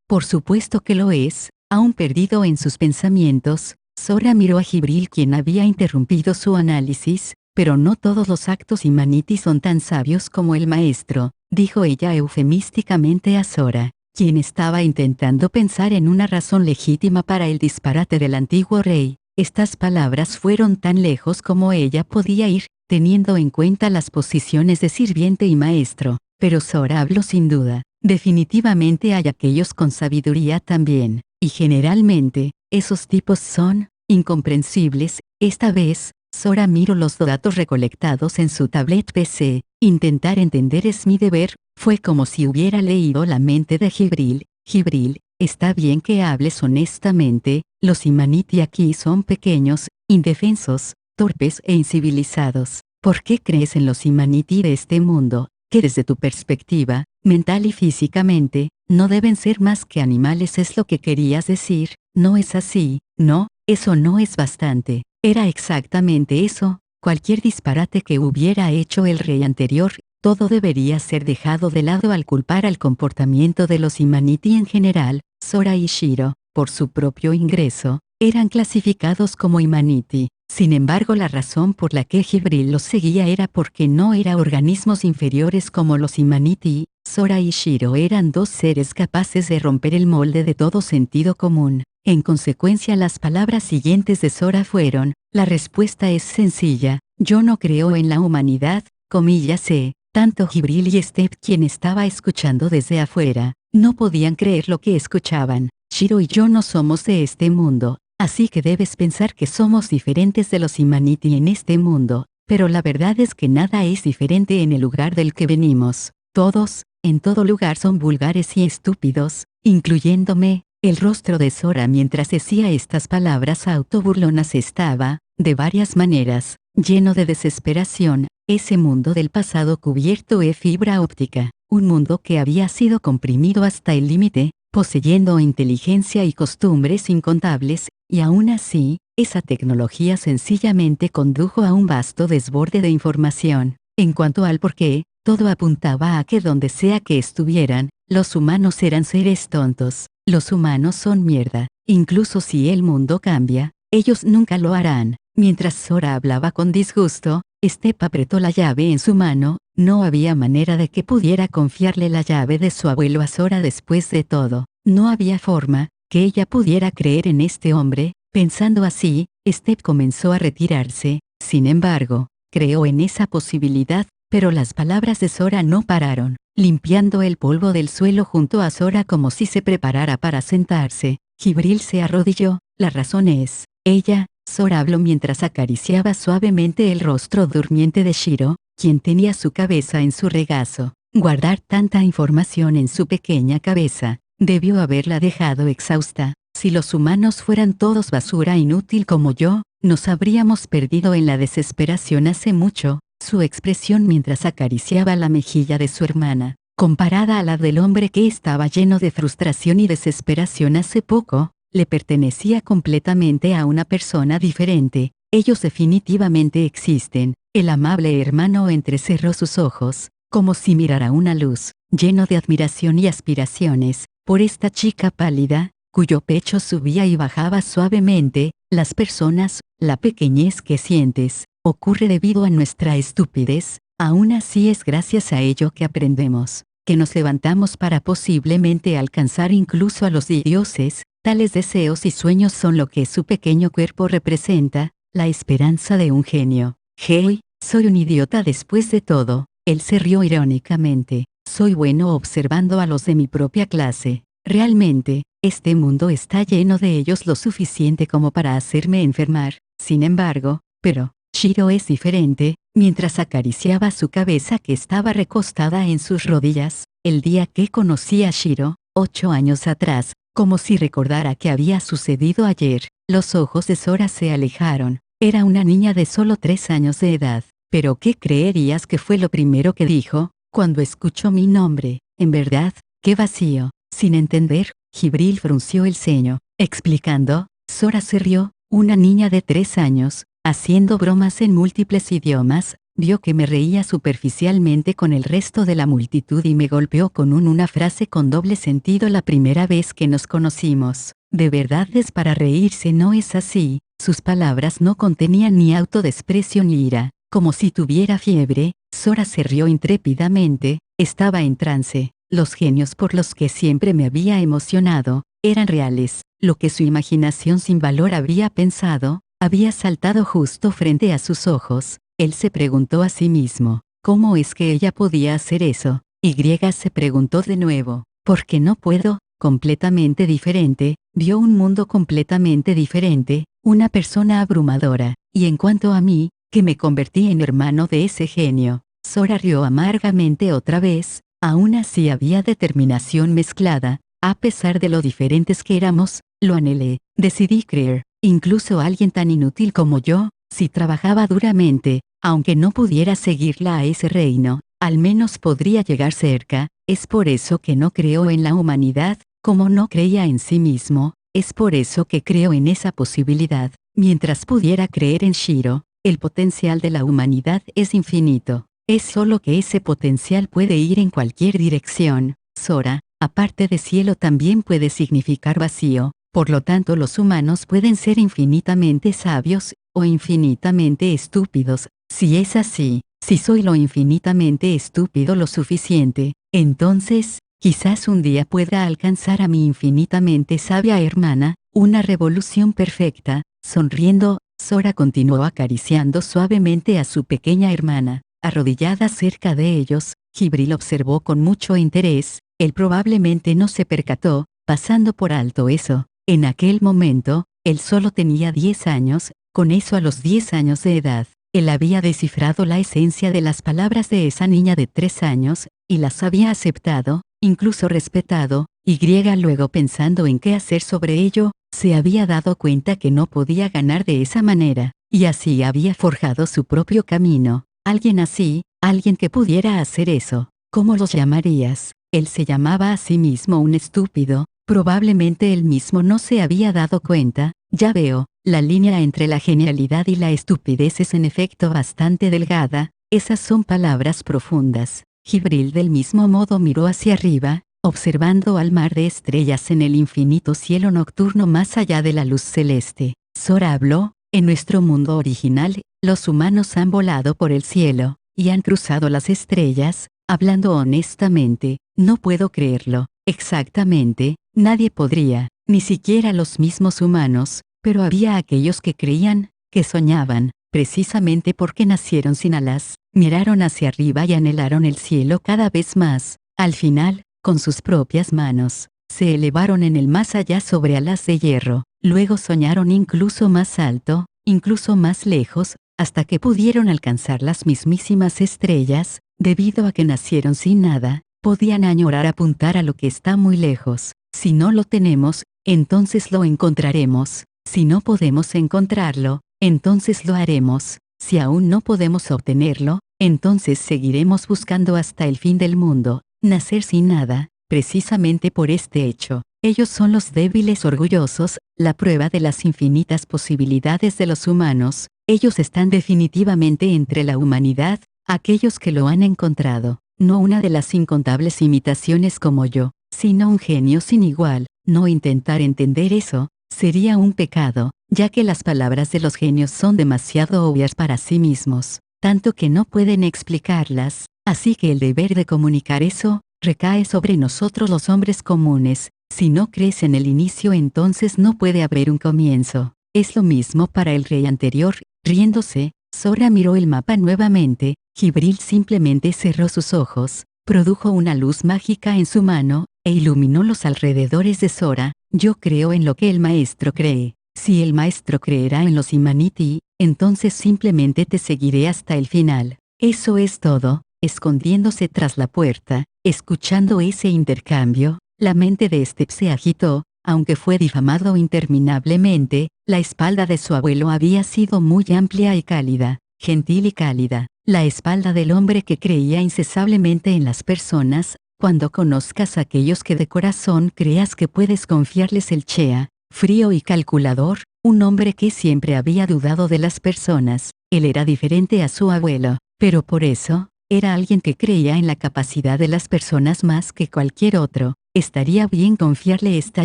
por supuesto que lo es. Aún perdido en sus pensamientos, Sora miró a Jibril, quien había interrumpido su análisis. Pero no todos los actos Imaniti son tan sabios como el maestro, dijo ella eufemísticamente a Sora, quien estaba intentando pensar en una razón legítima para el disparate del antiguo rey. Estas palabras fueron tan lejos como ella podía ir, teniendo en cuenta las posiciones de sirviente y maestro. Pero Sora habló sin duda. Definitivamente hay aquellos con sabiduría también, y generalmente, esos tipos son incomprensibles. Esta vez, Sora miró los datos recolectados en su tablet PC. Intentar entender es mi deber. Fue como si hubiera leído la mente de Jibril. Jibril, está bien que hables honestamente. Los Imaniti aquí son pequeños, indefensos, torpes e incivilizados. ¿Por qué crees en los Imaniti de este mundo, que desde tu perspectiva, mental y físicamente, no deben ser más que animales? Es lo que querías decir. No es así. No, eso no es bastante. Era exactamente eso. Cualquier disparate que hubiera hecho el rey anterior, todo debería ser dejado de lado al culpar al comportamiento de los Imaniti en general. Sora y Shiro, por su propio ingreso, eran clasificados como Imaniti. Sin embargo, la razón por la que Jibril los seguía era porque no eran organismos inferiores como los Imaniti. Sora y Shiro eran 2 seres capaces de romper el molde de todo sentido común. En consecuencia, las palabras siguientes de Sora fueron, la respuesta es sencilla, yo no creo en la humanidad, comillas. Tanto Jibril y Step, quien estaba escuchando desde afuera, no podían creer lo que escuchaban. Shiro y yo no somos de este mundo, así que debes pensar que somos diferentes de los Imaniti en este mundo. Pero la verdad es que nada es diferente en el lugar del que venimos. Todos, en todo lugar son vulgares y estúpidos, incluyéndome. El rostro de Sora mientras decía estas palabras autoburlonas estaba, de varias maneras, lleno de desesperación. Ese mundo del pasado cubierto de fibra óptica, un mundo que había sido comprimido hasta el límite, poseyendo inteligencia y costumbres incontables, y aún así, esa tecnología sencillamente condujo a un vasto desborde de información. En cuanto al por qué, todo apuntaba a que donde sea que estuvieran, los humanos eran seres tontos. Los humanos son mierda. Incluso si el mundo cambia, ellos nunca lo harán. Mientras Sora hablaba con disgusto, Step apretó la llave en su mano. No había manera de que pudiera confiarle la llave de su abuelo a Sora después de todo. No había forma que ella pudiera creer en este hombre. Pensando así, Step comenzó a retirarse. Sin embargo, creó en esa posibilidad, pero las palabras de Sora no pararon. Limpiando el polvo del suelo junto a Sora como si se preparara para sentarse, Jibril se arrodilló. La razón es, ella. Sora habló mientras acariciaba suavemente el rostro durmiente de Shiro, quien tenía su cabeza en su regazo. Guardar tanta información en su pequeña cabeza, debió haberla dejado exhausta. Si los humanos fueran todos basura inútil como yo, nos habríamos perdido en la desesperación hace mucho. Su expresión mientras acariciaba la mejilla de su hermana, comparada a la del hombre que estaba lleno de frustración y desesperación hace poco, le pertenecía completamente a una persona diferente. Ellos definitivamente existen. El amable hermano entrecerró sus ojos, como si mirara una luz, lleno de admiración y aspiraciones, por esta chica pálida, cuyo pecho subía y bajaba suavemente. Las personas, la pequeñez que sientes, ocurre debido a nuestra estupidez. Aún así es gracias a ello que aprendemos, que nos levantamos para posiblemente alcanzar incluso a los dioses. Tales deseos y sueños son lo que su pequeño cuerpo representa, la esperanza de un genio. Hey, soy un idiota después de todo. Él se rió irónicamente. Soy bueno observando a los de mi propia clase. Realmente, este mundo está lleno de ellos lo suficiente como para hacerme enfermar. Sin embargo, pero Shiro es diferente. Mientras acariciaba su cabeza que estaba recostada en sus rodillas, el día que conocí a Shiro, 8 años atrás, como si recordara que había sucedido ayer, los ojos de Sora se alejaron. Era una niña de solo 3 años de edad. ¿Pero qué creerías que fue lo primero que dijo, cuando escuchó mi nombre? En verdad, qué vacío. Sin entender, Jibril frunció el ceño. Explicando, Sora se rió. Una niña de 3 años, haciendo bromas en múltiples idiomas, vio que me reía superficialmente con el resto de la multitud y me golpeó con una frase con doble sentido la primera vez que nos conocimos. De verdad es para reírse, ¿no es así? Sus palabras no contenían ni autodesprecio ni ira. Como si tuviera fiebre, Sora se rió intrépidamente. Estaba en trance. Los genios por los que siempre me había emocionado, eran reales. Lo que su imaginación sin valor había pensado, había saltado justo frente a sus ojos. Él se preguntó a sí mismo, ¿cómo es que ella podía hacer eso? Y se preguntó de nuevo, ¿por qué no puedo? Completamente diferente, vio un mundo completamente diferente, una persona abrumadora. Y en cuanto a mí, que me convertí en hermano de ese genio, Sora rió amargamente otra vez. Aún así había determinación mezclada. A pesar de lo diferentes que éramos, lo anhelé. Decidí creer, incluso alguien tan inútil como yo, si trabajaba duramente, aunque no pudiera seguirla a ese reino, al menos podría llegar cerca. Es por eso que no creo en la humanidad, como no creía en sí mismo. Es por eso que creo en esa posibilidad. Mientras pudiera creer en Shiro, el potencial de la humanidad es infinito. Es solo que ese potencial puede ir en cualquier dirección. Sora, aparte de cielo, también puede significar vacío. Por lo tanto, los humanos pueden ser infinitamente sabios, o infinitamente estúpidos. Si es así, si soy lo infinitamente estúpido lo suficiente, entonces, quizás un día pueda alcanzar a mi infinitamente sabia hermana, una revolución perfecta. Sonriendo, Sora continuó acariciando suavemente a su pequeña hermana. Arrodillada cerca de ellos, Jibril observó con mucho interés. Él probablemente no se percató, pasando por alto eso. En aquel momento, él solo tenía 10 años, con eso a los 10 años de edad, Él había descifrado la esencia de las palabras de esa niña de 3 años, y las había aceptado, incluso respetado, y luego pensando en qué hacer sobre ello, se había dado cuenta que no podía ganar de esa manera, y así había forjado su propio camino. Alguien así, alguien que pudiera hacer eso. ¿Cómo los llamarías? Él se llamaba a sí mismo un estúpido, probablemente él mismo no se había dado cuenta. Ya veo, la línea entre la genialidad y la estupidez es en efecto bastante delgada, esas son palabras profundas. Jibril del mismo modo miró hacia arriba, observando al mar de estrellas en el infinito cielo nocturno más allá de la luz celeste. Sora habló, en nuestro mundo original, los humanos han volado por el cielo, y han cruzado las estrellas, hablando honestamente, no puedo creerlo. Exactamente, nadie podría, ni siquiera los mismos humanos, pero había aquellos que creían, que soñaban, precisamente porque nacieron sin alas, miraron hacia arriba y anhelaron el cielo cada vez más. Al final, con sus propias manos, se elevaron en el más allá sobre alas de hierro, luego soñaron incluso más alto, incluso más lejos, hasta que pudieron alcanzar las mismísimas estrellas. Debido a que nacieron sin nada, podían añorar apuntar a lo que está muy lejos. Si no lo tenemos, entonces lo encontraremos. Si no podemos encontrarlo, entonces lo haremos. Si aún no podemos obtenerlo, entonces seguiremos buscando hasta el fin del mundo. Nacer sin nada, precisamente por este hecho. Ellos son los débiles orgullosos, la prueba de las infinitas posibilidades de los humanos. Ellos están definitivamente entre la humanidad, aquellos que lo han encontrado. No una de las incontables imitaciones como yo, sino un genio sin igual. No intentar entender eso, sería un pecado, ya que las palabras de los genios son demasiado obvias para sí mismos, tanto que no pueden explicarlas, así que el deber de comunicar eso, recae sobre nosotros los hombres comunes. Si no crees en el inicio, entonces no puede haber un comienzo. Es lo mismo para el rey anterior. Riéndose, Sora miró el mapa nuevamente. Jibril simplemente cerró sus ojos, produjo una luz mágica en su mano, e iluminó los alrededores de Sora. Yo creo en lo que el maestro cree. Si el maestro creerá en los Imaniti, entonces simplemente te seguiré hasta el final. Eso es todo. Escondiéndose tras la puerta, escuchando ese intercambio, la mente de Step se agitó. Aunque fue difamado interminablemente, la espalda de su abuelo había sido muy amplia y cálida, gentil y cálida. La espalda del hombre que creía incesablemente en las personas. Cuando conozcas a aquellos que de corazón creas que puedes confiarles el Chea, frío y calculador, un hombre que siempre había dudado de las personas. Él era diferente a su abuelo, pero por eso, era alguien que creía en la capacidad de las personas más que cualquier otro. Estaría bien confiarle esta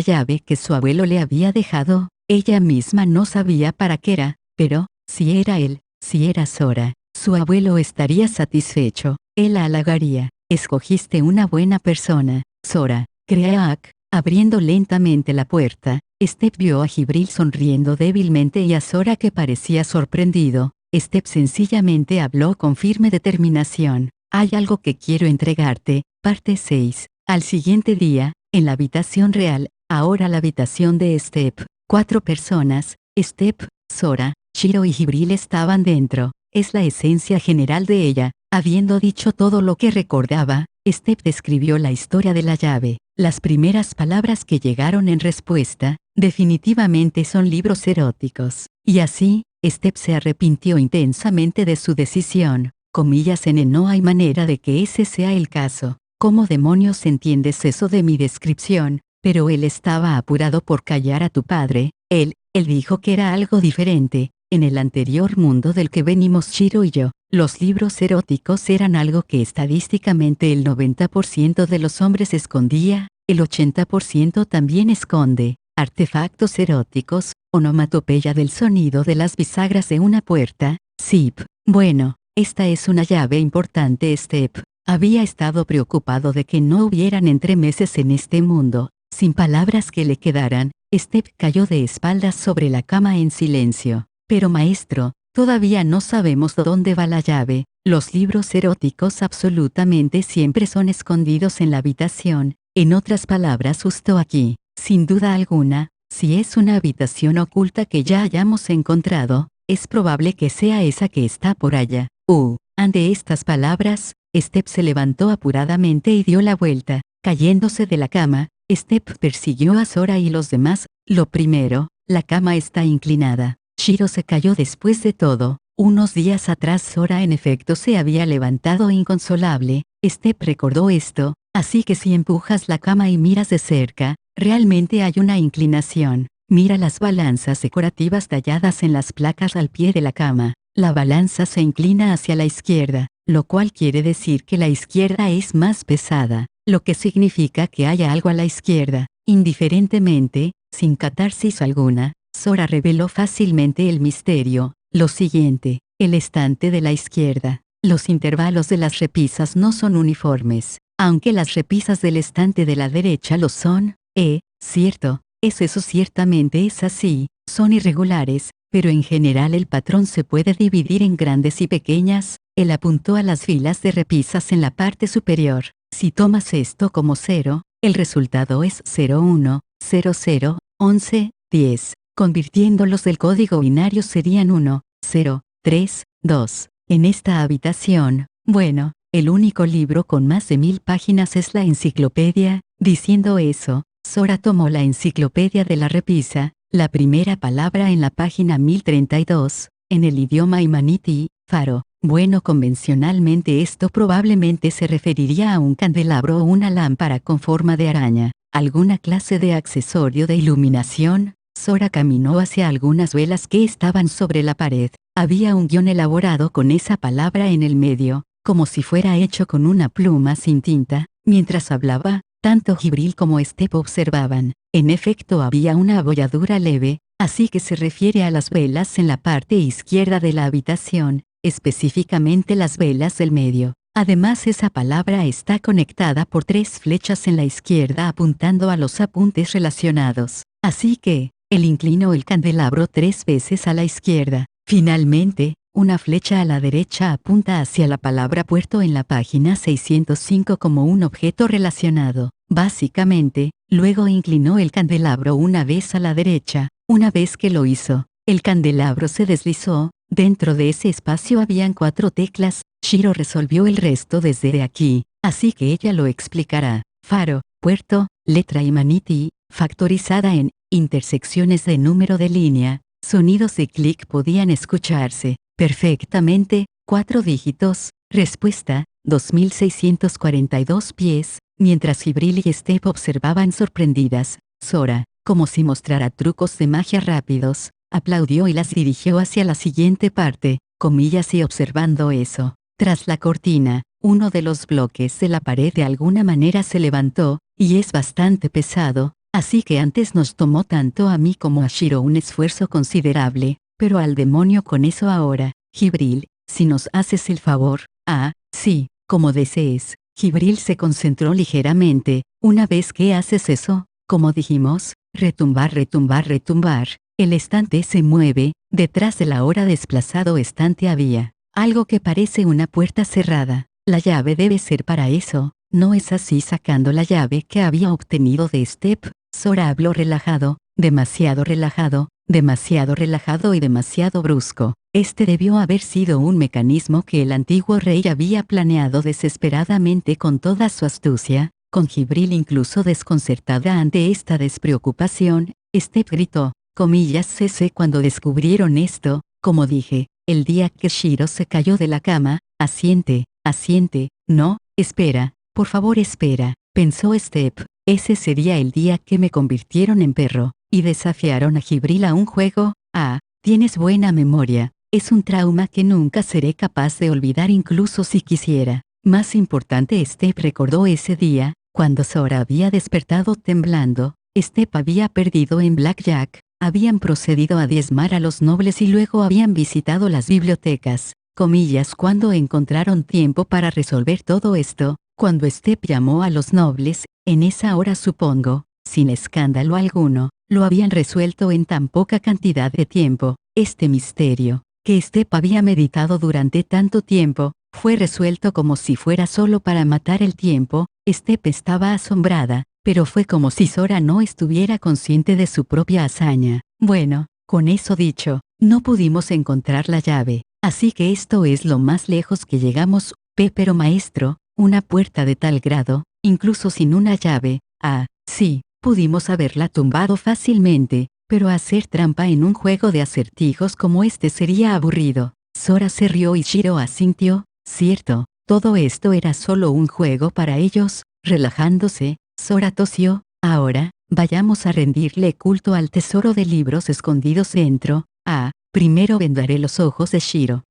llave que su abuelo le había dejado. Ella misma no sabía para qué era, pero, si era él, si era Sora, su abuelo estaría satisfecho. Él la halagaría. Escogiste una buena persona, Sora. Creak, abriendo lentamente la puerta, Step vio a Jibril sonriendo débilmente y a Sora que parecía sorprendido. Step sencillamente habló con firme determinación. Hay algo que quiero entregarte. Parte 6. Al siguiente día, en la habitación real, ahora la habitación de Step, 4 personas, Step, Sora, Shiro y Jibril estaban dentro. Es la esencia general de ella. Habiendo dicho todo lo que recordaba, Step describió la historia de la llave. Las primeras palabras que llegaron en respuesta, definitivamente son libros eróticos. Y así, Step se arrepintió intensamente de su decisión. Comillas en el no hay manera de que ese sea el caso. ¿Cómo demonios entiendes eso de mi descripción? Pero él estaba apurado por callar a tu padre. Él dijo que era algo diferente. En el anterior mundo del que venimos Shiro y yo, los libros eróticos eran algo que estadísticamente el 90% de los hombres escondía, el 80% también esconde. Artefactos eróticos, onomatopeya del sonido de las bisagras de una puerta, zip. Bueno, esta es una llave importante. Step había estado preocupado de que no hubieran entremeses en este mundo. Sin palabras que le quedaran, Step cayó de espaldas sobre la cama en silencio. Pero maestro, todavía no sabemos dónde va la llave. Los libros eróticos absolutamente siempre son escondidos en la habitación. En otras palabras, justo aquí. Sin duda alguna, si es una habitación oculta que ya hayamos encontrado, Es probable que sea esa que está por allá. Ante estas palabras, Step se levantó apuradamente y dio la vuelta. Cayéndose de la cama, Step persiguió a Sora y los demás. Lo primero, la cama está inclinada. Shiro se cayó después de todo. Unos días atrás Sora en efecto se había levantado inconsolable. Step recordó esto, así que si empujas la cama y miras de cerca, realmente hay una inclinación. Mira las balanzas decorativas talladas en las placas al pie de la cama. La balanza se inclina hacia la izquierda, lo cual quiere decir que la izquierda es más pesada, lo que significa que hay algo a la izquierda. Indiferentemente, sin catarsis alguna, Sora reveló fácilmente el misterio. Lo siguiente, el estante de la izquierda. Los intervalos de las repisas no son uniformes, aunque las repisas del estante de la derecha lo son. Cierto, eso ciertamente es así, son irregulares, pero en general el patrón se puede dividir en grandes y pequeñas. Él apuntó a las filas de repisas en la parte superior. Si tomas esto como 0, el resultado es 01, 00, 11, 10. Convirtiéndolos del código binario serían 1, 0, 3, 2. En esta habitación, bueno, el único libro con más de 1000 páginas es la enciclopedia. Diciendo eso, Sora tomó la enciclopedia de la repisa, la primera palabra en la página 1032, en el idioma imanití, faro. Bueno, convencionalmente esto probablemente se referiría a un candelabro o una lámpara con forma de araña, alguna clase de accesorio de iluminación. Sora caminó hacia algunas velas que estaban sobre la pared. Había un guión elaborado con esa palabra en el medio, como si fuera hecho con una pluma sin tinta. Mientras hablaba, tanto Jibril como Step observaban. En efecto había una abolladura leve, así que se refiere a las velas en la parte izquierda de la habitación, específicamente las velas del medio. Además esa palabra está conectada por 3 flechas en la izquierda apuntando a los apuntes relacionados. Así que, él inclinó el candelabro 3 veces a la izquierda. Finalmente, una flecha a la derecha apunta hacia la palabra puerto en la página 605 como un objeto relacionado. Básicamente, luego inclinó el candelabro una vez a la derecha. Una vez que lo hizo, el candelabro se deslizó. Dentro de ese espacio habían 4 teclas. Shiro resolvió el resto desde aquí, así que ella lo explicará. Faro, puerto, letra imanití, factorizada en intersecciones de número de línea. Sonidos de clic podían escucharse perfectamente. 4 dígitos. Respuesta, 2642 pies. Mientras Jibril y Step observaban sorprendidas, Sora, como si mostrara trucos de magia rápidos, aplaudió y las dirigió hacia la siguiente parte, comillas, y observando eso. Tras la cortina, uno de los bloques de la pared de alguna manera se levantó, y es bastante pesado, así que antes nos tomó tanto a mí como a Shiro un esfuerzo considerable, pero al demonio con eso ahora. Jibril, si nos haces el favor. Sí, como desees. Jibril se concentró ligeramente. Una vez que haces eso, como dijimos, retumbar, retumbar, retumbar, el estante se mueve. Detrás del ahora desplazado estante había algo que parece una puerta cerrada. La llave debe ser para eso, ¿no es así? Sacando la llave que había obtenido de Step, Sora habló relajado, demasiado relajado y demasiado brusco. Este debió haber sido un mecanismo que el antiguo rey había planeado desesperadamente con toda su astucia. Con Jibril incluso desconcertada ante esta despreocupación, Step gritó, comillas, cc cuando descubrieron esto, como dije, el día que Shiro se cayó de la cama, asiente, no, espera, por favor espera, pensó Step, ese sería el día que me convirtieron en perro, y desafiaron a Jibril a un juego. Tienes buena memoria, es un trauma que nunca seré capaz de olvidar incluso si quisiera. Más importante, Step recordó ese día, cuando Sora había despertado temblando. Step había perdido en Blackjack, habían procedido a diezmar a los nobles y luego habían visitado las bibliotecas, comillas, cuando encontraron tiempo para resolver todo esto, cuando Step llamó a los nobles, en esa hora supongo, sin escándalo alguno, lo habían resuelto en tan poca cantidad de tiempo. Este misterio, que Step había meditado durante tanto tiempo, fue resuelto como si fuera solo para matar el tiempo. Step estaba asombrada, pero fue como si Sora no estuviera consciente de su propia hazaña. Bueno, con eso dicho, No pudimos encontrar la llave, así que esto es lo más lejos que llegamos, pero maestro, una puerta de tal grado, incluso sin una llave, sí, pudimos haberla tumbado fácilmente, pero hacer trampa en un juego de acertijos como este sería aburrido. Sora se rió y Shiro asintió, cierto, todo esto era solo un juego para ellos. Relajándose, Sora tosió, ahora, vayamos a rendirle culto al tesoro de libros escondidos dentro. Primero vendaré los ojos de Shiro.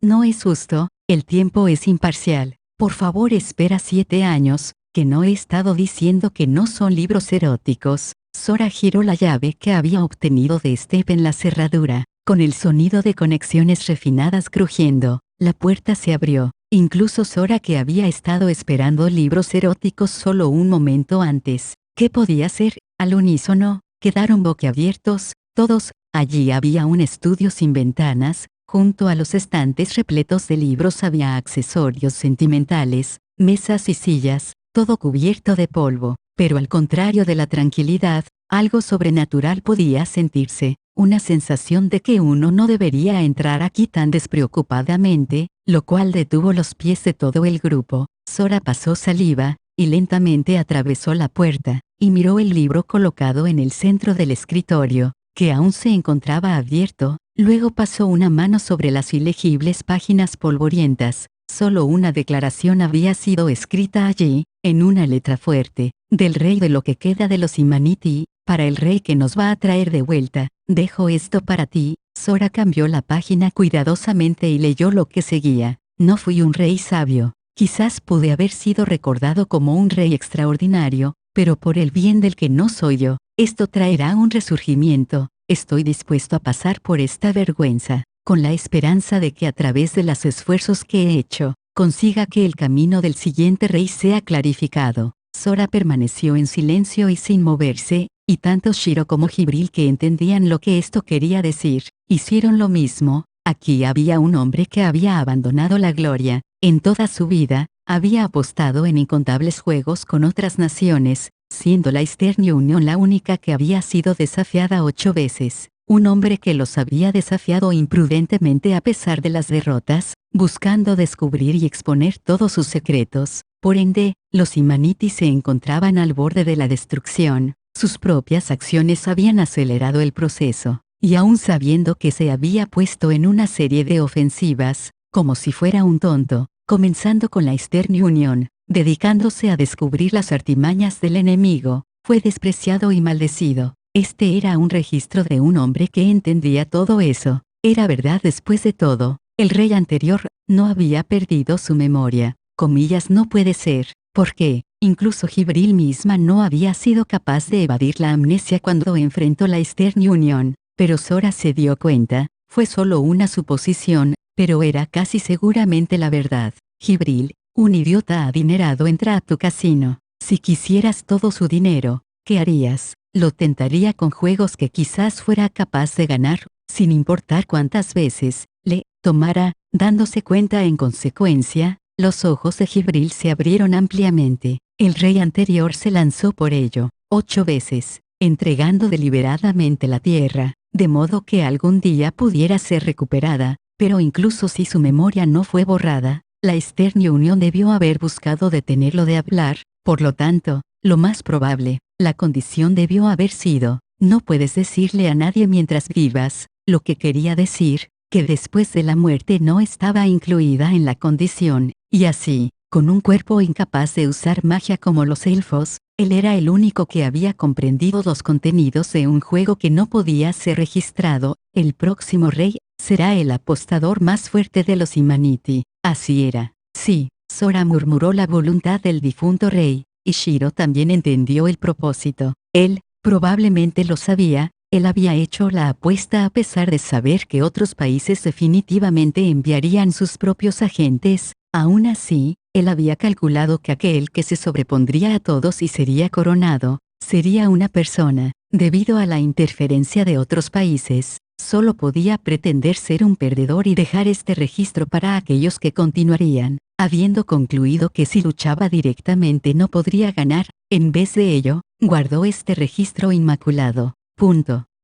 No es justo, el tiempo es imparcial. Por favor espera 7 años, que no he estado diciendo que no son libros eróticos. Sora giró la llave que había obtenido de Step en la cerradura. Con el sonido de conexiones refinadas crujiendo, la puerta se abrió. Incluso Sora, que había estado esperando libros eróticos solo un momento antes. ¿Qué podía ser? Al unísono, quedaron boquiabiertos, todos. Allí había un estudio sin ventanas, junto a los estantes repletos de libros había accesorios sentimentales, mesas y sillas, todo cubierto de polvo, pero al contrario de la tranquilidad, algo sobrenatural podía sentirse, una sensación de que uno no debería entrar aquí tan despreocupadamente, lo cual detuvo los pies de todo el grupo. Sora pasó saliva, y lentamente atravesó la puerta, y miró el libro colocado en el centro del escritorio, que aún se encontraba abierto. Luego pasó una mano sobre las ilegibles páginas polvorientas. Solo una declaración había sido escrita allí, en una letra fuerte, del rey de lo que queda de los Imaniti, para el rey que nos va a traer de vuelta. Dejo esto para ti. Sora cambió la página cuidadosamente y leyó lo que seguía. No fui un rey sabio. Quizás pude haber sido recordado como un rey extraordinario, pero por el bien del que no soy yo, esto traerá un resurgimiento. Estoy dispuesto a pasar por esta vergüenza, con la esperanza de que a través de los esfuerzos que he hecho, consiga que el camino del siguiente rey sea clarificado. Sora permaneció en silencio y sin moverse, y tanto Shiro como Jibril, que entendían lo que esto quería decir, hicieron lo mismo. Aquí había un hombre que había abandonado la gloria. En toda su vida, había apostado en incontables juegos con otras naciones, siendo la Eastern Union la única que había sido desafiada 8 veces. Un hombre que los había desafiado imprudentemente a pesar de las derrotas, buscando descubrir y exponer todos sus secretos. Por ende, los Imaniti se encontraban al borde de la destrucción. Sus propias acciones habían acelerado el proceso, y aún sabiendo que se había puesto en una serie de ofensivas, como si fuera un tonto, comenzando con la Eastern Union, dedicándose a descubrir las artimañas del enemigo, fue despreciado y maldecido. Este era un registro de un hombre que entendía todo eso. Era verdad después de todo. El rey anterior no había perdido su memoria. Comillas, no puede ser. ¿Por qué? Incluso Jibril misma no había sido capaz de evadir la amnesia cuando enfrentó la Eastern Union. Pero Sora se dio cuenta, fue solo una suposición, pero era casi seguramente la verdad. Jibril, un idiota adinerado, entra a tu casino. Si quisieras todo su dinero, ¿qué harías? Lo tentaría con juegos que quizás fuera capaz de ganar, sin importar cuántas veces le tomara. Dándose cuenta en consecuencia, los ojos de Jibril se abrieron ampliamente. El rey anterior se lanzó por ello, 8 veces, entregando deliberadamente la tierra, de modo que algún día pudiera ser recuperada, pero incluso si su memoria no fue borrada, la Eastern Union debió haber buscado detenerlo de hablar. Por lo tanto, lo más probable, la condición debió haber sido, no puedes decirle a nadie mientras vivas. Lo que quería decir, que después de la muerte no estaba incluida en la condición, y así, con un cuerpo incapaz de usar magia como los elfos, él era el único que había comprendido los contenidos de un juego que no podía ser registrado. El próximo rey será el apostador más fuerte de los Imaniti. Así era. Sí, Sora murmuró la voluntad del difunto rey, y Shiro también entendió el propósito. Él, probablemente lo sabía, él había hecho la apuesta a pesar de saber que otros países definitivamente enviarían sus propios agentes. Aún así, él había calculado que aquel que se sobrepondría a todos y sería coronado, sería una persona. Debido a la interferencia de otros países, solo podía pretender ser un perdedor y dejar este registro para aquellos que continuarían. Habiendo concluido que si luchaba directamente no podría ganar, en vez de ello, guardó este registro inmaculado.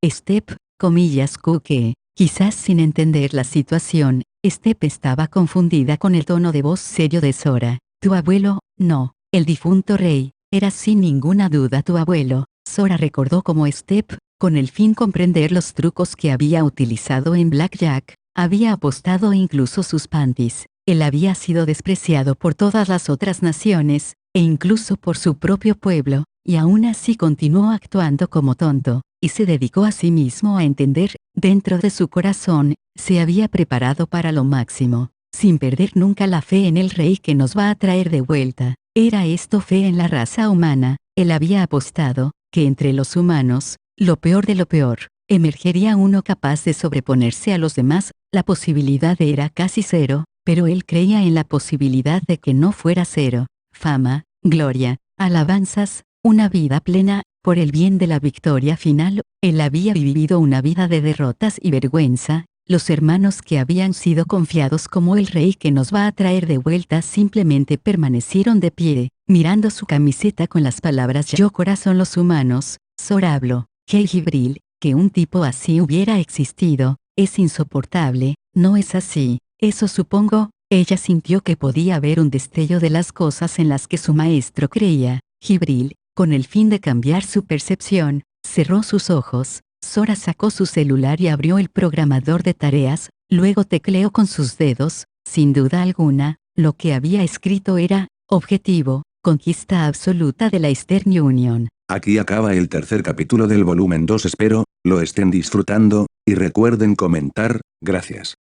Step, comillas, que Quizás sin entender la situación, Step estaba confundida con el tono de voz serio de Sora. Tu abuelo, no, el difunto rey, era sin ninguna duda tu abuelo. Sora recordó cómo Step, con el fin comprender los trucos que había utilizado en Blackjack, había apostado incluso sus panties. Él había sido despreciado por todas las otras naciones, e incluso por su propio pueblo, y aún así continuó actuando como tonto, y se dedicó a sí mismo a entender, dentro de su corazón, se había preparado para lo máximo, sin perder nunca la fe en el rey que nos va a traer de vuelta. Era esto fe en la raza humana. Él había apostado, que entre los humanos, lo peor de lo peor, emergería uno capaz de sobreponerse a los demás. La posibilidad era casi cero, pero él creía en la posibilidad de que no fuera cero. Fama, gloria, alabanzas, una vida plena, por el bien de la victoria final. Él había vivido una vida de derrotas y vergüenza. Los hermanos que habían sido confiados como el rey que nos va a traer de vuelta simplemente permanecieron de pie, mirando su camiseta con las palabras yo corazón los humanos. Sora habló. Hey Jibril, que un tipo así hubiera existido, es insoportable, ¿no es así? Eso supongo. Ella sintió que podía ver un destello de las cosas en las que su maestro creía. Jibril, con el fin de cambiar su percepción, cerró sus ojos. Sora sacó su celular y abrió el programador de tareas, luego tecleó con sus dedos. Sin duda alguna, lo que había escrito era, objetivo, conquista absoluta de la Eastern Union. Aquí acaba el tercer capítulo del volumen 2. Espero lo estén disfrutando, y recuerden comentar. Gracias.